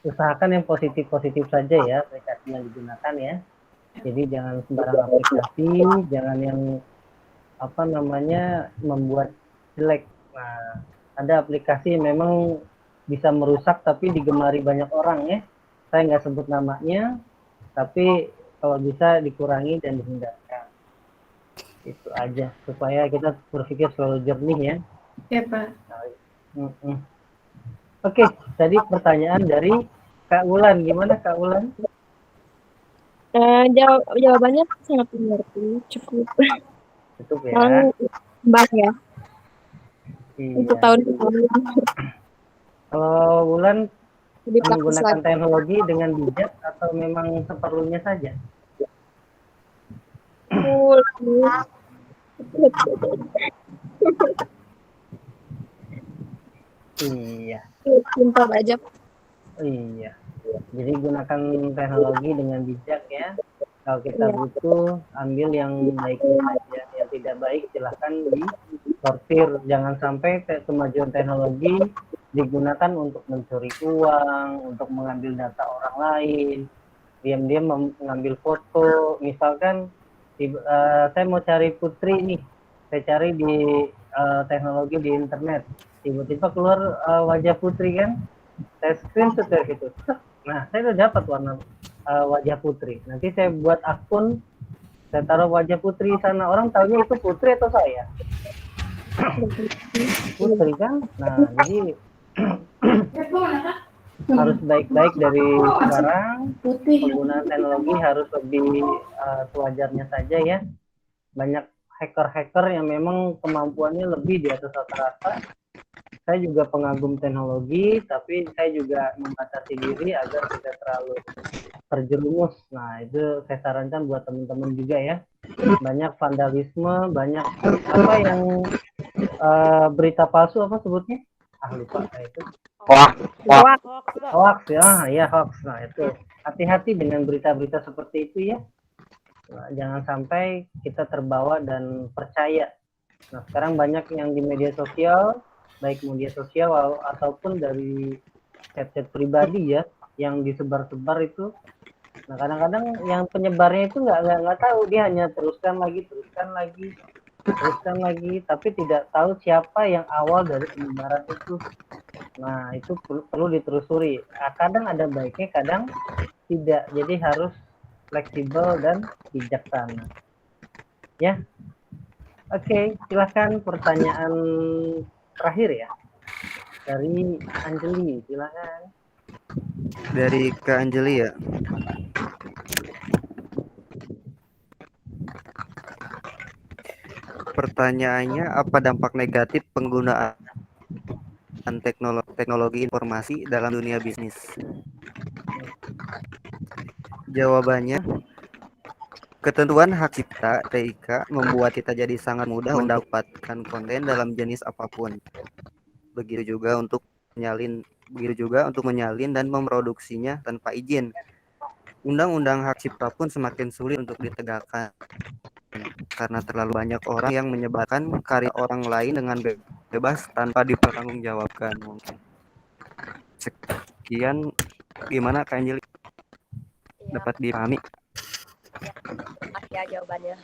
Usahakan yang positif-positif saja ya aplikasi yang digunakan ya. Jadi jangan sembarang aplikasi, jangan yang membuat jelek. Nah, ada aplikasi yang memang bisa merusak tapi digemari banyak orang ya. Saya nggak sebut namanya, tapi kalau bisa dikurangi dan dihindarkan. Itu aja supaya kita berpikir selalu jernih ya. Ya, Pak. Oke, tadi pertanyaan dari Kak Wulan. Gimana Kak Wulan? Jawabannya sangat mengerti, cukup. Cukup ya. Lalu mbak ya. Iya. Untuk tahun depan. Kalau Wulan Lebih praktis menggunakan lagi. teknologi dengan bijak atau memang seperlunya saja? Iya. Pintar aja. Iya. Jadi gunakan teknologi dengan bijak ya. Kalau kita butuh, ambil yang baiknya saja. Yang tidak baik silahkan disortir. Jangan sampai kemajuan teknologi digunakan untuk mencuri uang, untuk mengambil data orang lain, diam-diam mengambil foto. Misalkan saya mau cari Putri nih, saya cari di teknologi di internet, tiba-tiba keluar wajah Putri kan, saya screenshot dari situ. Nah, saya udah dapat wajah Putri. Nanti saya buat akun, saya taruh wajah Putri di sana. Orang tahunya itu Putri atau saya? Putri kan? Nah, jadi harus baik-baik dari sekarang. Penggunaan teknologi harus lebih sewajarnya saja ya. Banyak hacker-hacker yang memang kemampuannya lebih di atas rata-rata. Saya juga pengagum teknologi, tapi saya juga membatasi diri agar tidak terlalu terjerumus. Nah, itu saya sarankan buat teman-teman juga ya. Banyak vandalisme, banyak yang berita palsu apa sebutnya? Lupa saya itu. Hoax ya, ya hoax. Nah, itu hati-hati dengan berita-berita seperti itu ya. Nah, jangan sampai kita terbawa dan percaya. Nah, sekarang banyak yang di media sosial, baik media sosial ataupun dari chat-chat pribadi ya, yang disebar-sebar itu. Nah, kadang-kadang yang penyebarnya itu nggak tahu, dia hanya teruskan lagi, tapi tidak tahu siapa yang awal dari penyebaran itu. Nah, itu perlu ditelusuri. Kadang ada baiknya, kadang tidak. Jadi harus fleksibel dan bijaksana. Ya. Oke, silakan pertanyaan terakhir ya. Dari Anjeli, silakan. Dari Kak Anjeli ya. Pertanyaannya, apa dampak negatif penggunaan teknologi informasi dalam dunia bisnis? Jawabannya, ketentuan hak cipta (TIK) membuat kita jadi sangat mudah mendapatkan konten dalam jenis apapun. Begitu juga untuk menyalin dan memproduksinya tanpa izin. Undang-undang hak cipta pun semakin sulit untuk ditegakkan karena terlalu banyak orang yang menyebarkan karya orang lain dengan bebas tanpa dipertanggungjawabkan. Mungkin sekian, gimana Kak Anjeli? Dapat dipahami? Ya jawabannya.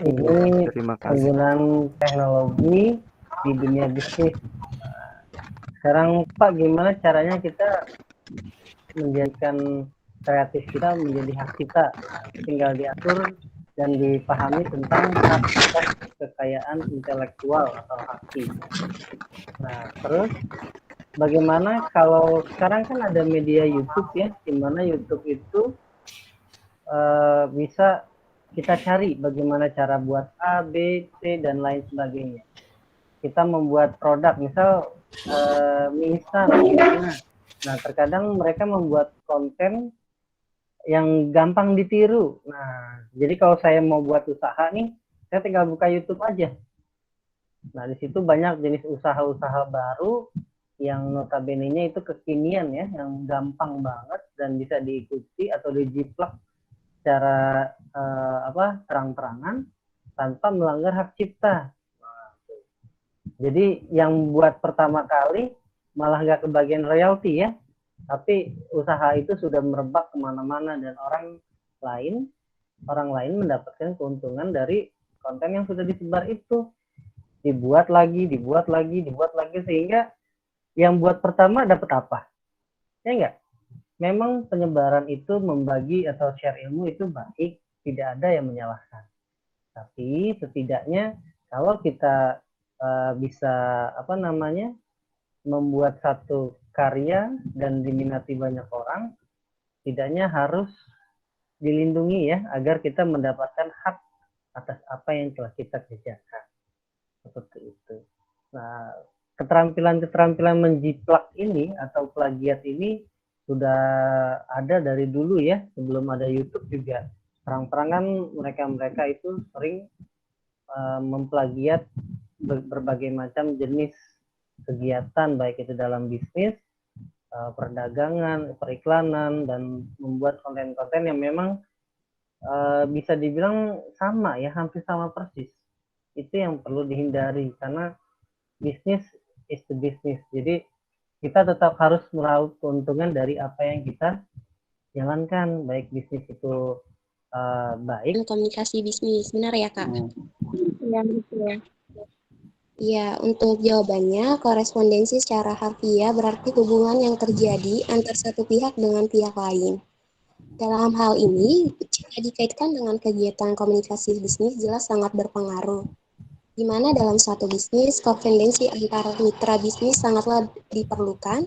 Ini Terima kasih. penggunaan teknologi di dunia bisnis. Sekarang Pak, gimana caranya kita menjadikan kreatif kita menjadi hak kita? Tinggal diatur dan dipahami tentang hak atas kekayaan intelektual atau haki. Nah, terus bagaimana kalau sekarang kan ada media YouTube ya, di mana YouTube itu bisa kita cari bagaimana cara buat A, B, C, dan lain sebagainya. Kita membuat produk, misal mie instan. Nah, terkadang mereka membuat konten yang gampang ditiru. Nah, jadi kalau saya mau buat usaha nih, saya tinggal buka YouTube aja. Nah, di situ banyak jenis usaha-usaha baru yang notabene-nya itu kekinian ya, yang gampang banget dan bisa diikuti atau dijiplak secara terang-terangan tanpa melanggar hak cipta. Jadi yang buat pertama kali malah nggak kebagian royalti ya, tapi usaha itu sudah merebak kemana-mana dan orang lain mendapatkan keuntungan dari konten yang sudah disebar itu. Dibuat lagi sehingga yang buat pertama dapat apa? Ya enggak? Memang penyebaran itu membagi atau share ilmu itu baik, tidak ada yang menyalahkan. Tapi setidaknya kalau kita bisa membuat satu karya dan diminati banyak orang, setidaknya harus dilindungi ya agar kita mendapatkan hak atas apa yang telah kita kerjakan. Seperti itu. Nah, keterampilan menjiplak ini atau plagiat ini sudah ada dari dulu ya, sebelum ada YouTube juga. Terang-terangan mereka itu sering memplagiat berbagai macam jenis kegiatan, baik itu dalam bisnis, perdagangan, periklanan, dan membuat konten-konten yang memang bisa dibilang sama ya, hampir sama persis. Itu yang perlu dihindari karena bisnis is the business. Jadi kita tetap harus meraup keuntungan dari apa yang kita jalankan, baik bisnis itu baik. Komunikasi bisnis, benar ya Kak? Iya, betul. Ya, untuk jawabannya, korespondensi secara harfiah berarti hubungan yang terjadi antar satu pihak dengan pihak lain. Dalam hal ini, jika dikaitkan dengan kegiatan komunikasi bisnis jelas sangat berpengaruh. Di mana dalam suatu bisnis, korespondensi antar mitra bisnis sangatlah diperlukan.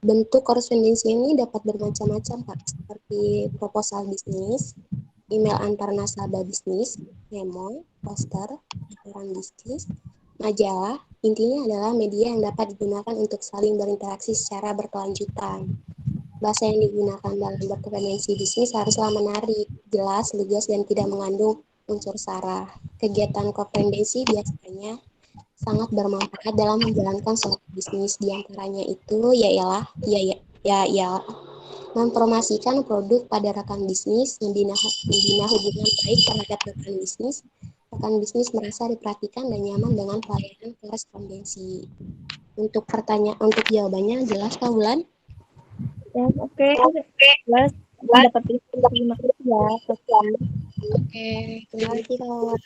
Bentuk korespondensi ini dapat bermacam-macam, Pak, seperti proposal bisnis, email antar nasabah bisnis, memo, poster, laporan bisnis, majalah. Intinya adalah media yang dapat digunakan untuk saling berinteraksi secara berkelanjutan. Bahasa yang digunakan dalam berkorespondensi bisnis haruslah menarik, jelas, lugas, dan tidak mengandung unsur sara. Kegiatan korespondensi biasanya sangat bermanfaat dalam menjalankan suatu bisnis. Di antaranya itu ialah mempromosikan produk pada rekan bisnis, membina hubungan baik terhadap rekan bisnis merasa diperhatikan dan nyaman dengan pelayanan korespondensi. Untuk jawabannya jelas Kak Bulan? Ya, oke. Jelas. Dapat terima kasih ya. Oke, terima kasih kawan.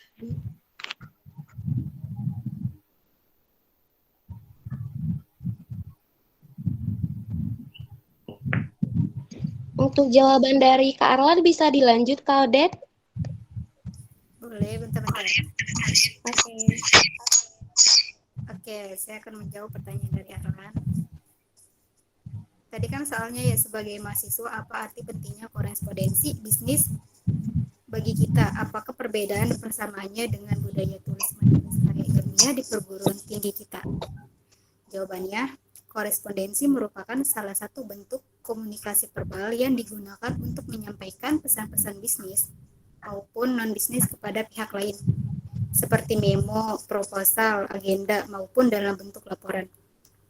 Untuk jawaban dari Kak Arlan bisa dilanjut Kak Odet? Boleh, bentar-bentar. Oke. Oke, saya akan menjawab pertanyaan dari Arlan. Tadi kan soalnya ya, sebagai mahasiswa, apa arti pentingnya korespondensi bisnis bagi kita? Apakah perbedaan dan persamaannya dengan budaya tulis menulis karya ilmiah di perguruan tinggi kita? Jawabannya, korespondensi merupakan salah satu bentuk komunikasi verbal yang digunakan untuk menyampaikan pesan-pesan bisnis maupun non-bisnis kepada pihak lain, seperti memo, proposal, agenda, maupun dalam bentuk laporan.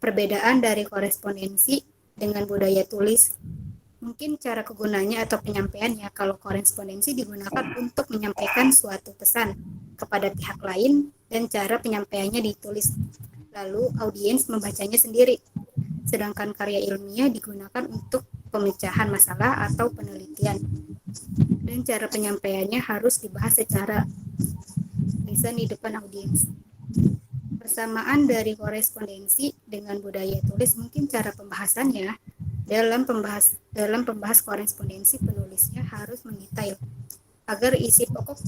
Perbedaan dari korespondensi dengan budaya tulis, mungkin cara kegunaannya atau penyampaiannya. Kalau korespondensi digunakan untuk menyampaikan suatu pesan kepada pihak lain dan cara penyampaiannya ditulis, lalu audiens membacanya sendiri. Sedangkan karya ilmiah digunakan untuk pemecahan masalah atau penelitian, dan cara penyampaiannya harus dibahas secara lisan di depan audiens. Persamaan dari korespondensi dengan budaya tulis, mungkin cara pembahasannya. Dalam pembahas korespondensi, penulisnya harus mendetail agar isi pokok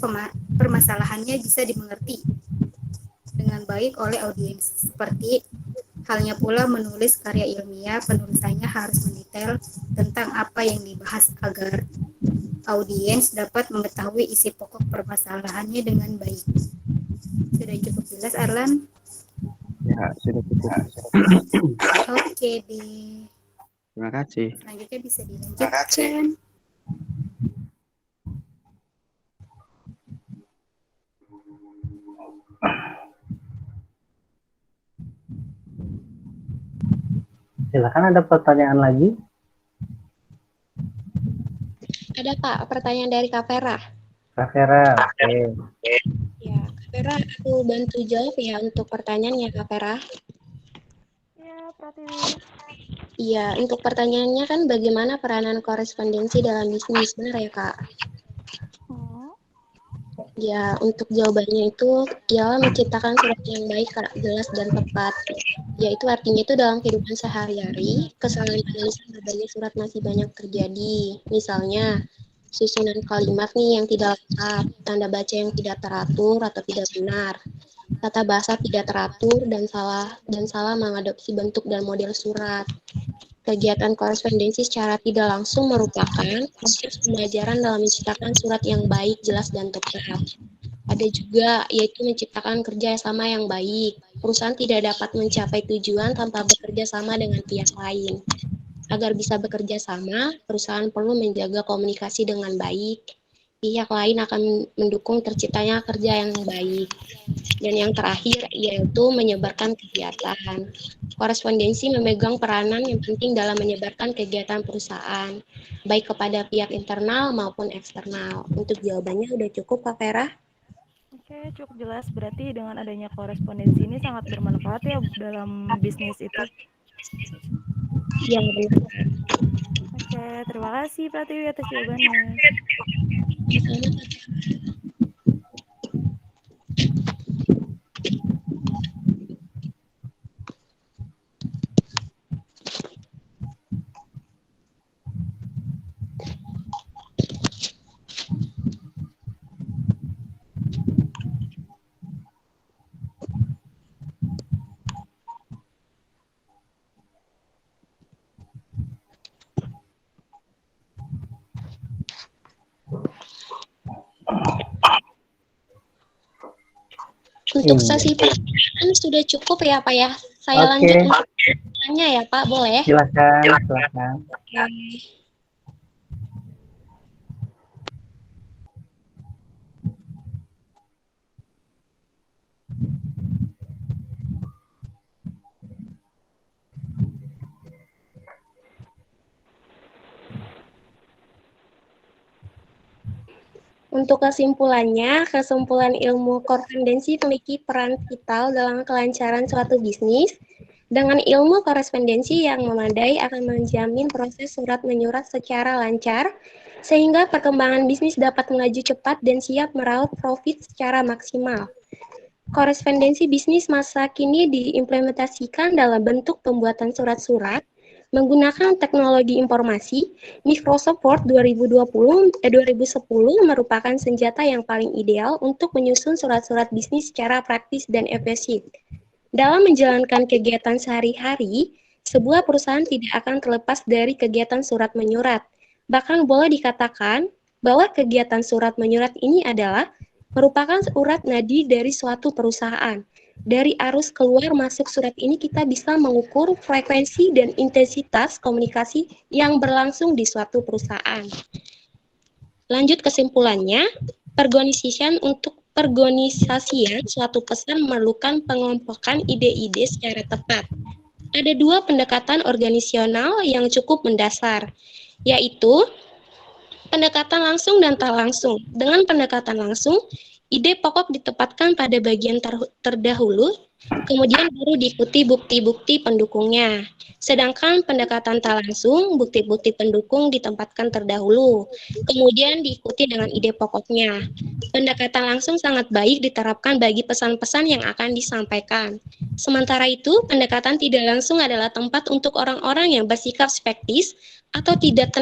permasalahannya bisa dimengerti dengan baik oleh audiens. Seperti halnya pula menulis karya ilmiah, penulisannya harus mendetail tentang apa yang dibahas agar audiens dapat mengetahui isi pokok permasalahannya dengan baik. Sudah cukup jelas, Arlan? Ya, sudah cukup. Oke deh. Terima kasih. Selanjutnya bisa dilanjutkan. Silakan, ada pertanyaan lagi? Ada Pak, pertanyaan dari Kak Vera. Kak Vera, oke. Ya, Kak Vera, aku bantu jawab ya untuk pertanyaannya Kak Vera. Ya, Pratiwi. Iya, untuk pertanyaannya kan bagaimana peranan korespondensi dalam bisnis, benar ya Kak? Ya, untuk jawabannya itu ialah menciptakan surat yang baik, jelas, dan tepat. Yaitu artinya itu dalam kehidupan sehari-hari, kesalahan penulisan berbagai surat masih banyak terjadi. Misalnya, susunan kalimat nih yang tidak lengkap, tanda baca yang tidak teratur atau tidak benar, tata bahasa tidak teratur, dan salah mengadopsi bentuk dan model surat. Kegiatan korespondensi secara tidak langsung merupakan proses pembelajaran dalam menciptakan surat yang baik, jelas, dan tepat. Ada juga yaitu menciptakan kerja sama yang baik. Perusahaan tidak dapat mencapai tujuan tanpa bekerja sama dengan pihak lain. Agar bisa bekerja sama, perusahaan perlu menjaga komunikasi dengan baik. Pihak lain akan mendukung terciptanya kerja yang baik. Dan yang terakhir yaitu menyebarkan kegiatan. Korespondensi memegang peranan yang penting dalam menyebarkan kegiatan perusahaan, baik kepada pihak internal maupun eksternal. Untuk jawabannya udah cukup, Kak Vera? Oke, cukup jelas. Berarti dengan adanya korespondensi ini sangat bermanfaat ya dalam bisnis itu. Yang benar. Oke, terima kasih Pratiwi atas jawabannya. Untuk sesi pertanyaan sudah cukup ya Pak ya. Saya lanjut untuk pertanyaannya ya Pak, boleh? Silakan. Untuk kesimpulan ilmu korespondensi memiliki peran vital dalam kelancaran suatu bisnis. Dengan ilmu korespondensi yang memadai akan menjamin proses surat menyurat secara lancar, sehingga perkembangan bisnis dapat melaju cepat dan siap meraup profit secara maksimal. Korespondensi bisnis masa kini diimplementasikan dalam bentuk pembuatan surat-surat, menggunakan teknologi informasi. Microsoft Word 2010 merupakan senjata yang paling ideal untuk menyusun surat-surat bisnis secara praktis dan efisien. Dalam menjalankan kegiatan sehari-hari, sebuah perusahaan tidak akan terlepas dari kegiatan surat menyurat. Bahkan boleh dikatakan bahwa kegiatan surat menyurat ini adalah merupakan urat nadi dari suatu perusahaan. Dari arus keluar masuk surat ini kita bisa mengukur frekuensi dan intensitas komunikasi yang berlangsung di suatu perusahaan. Lanjut kesimpulannya, perorganisasian suatu pesan memerlukan pengelompokan ide-ide secara tepat. Ada dua pendekatan organisasional yang cukup mendasar, yaitu pendekatan langsung dan tak langsung. Dengan pendekatan langsung, ide pokok ditempatkan pada bagian terdahulu, kemudian baru diikuti bukti-bukti pendukungnya. Sedangkan pendekatan tak langsung, bukti-bukti pendukung ditempatkan terdahulu, kemudian diikuti dengan ide pokoknya. Pendekatan langsung sangat baik diterapkan bagi pesan-pesan yang akan disampaikan. Sementara itu, pendekatan tidak langsung adalah tempat untuk orang-orang yang bersikap skeptis atau tidak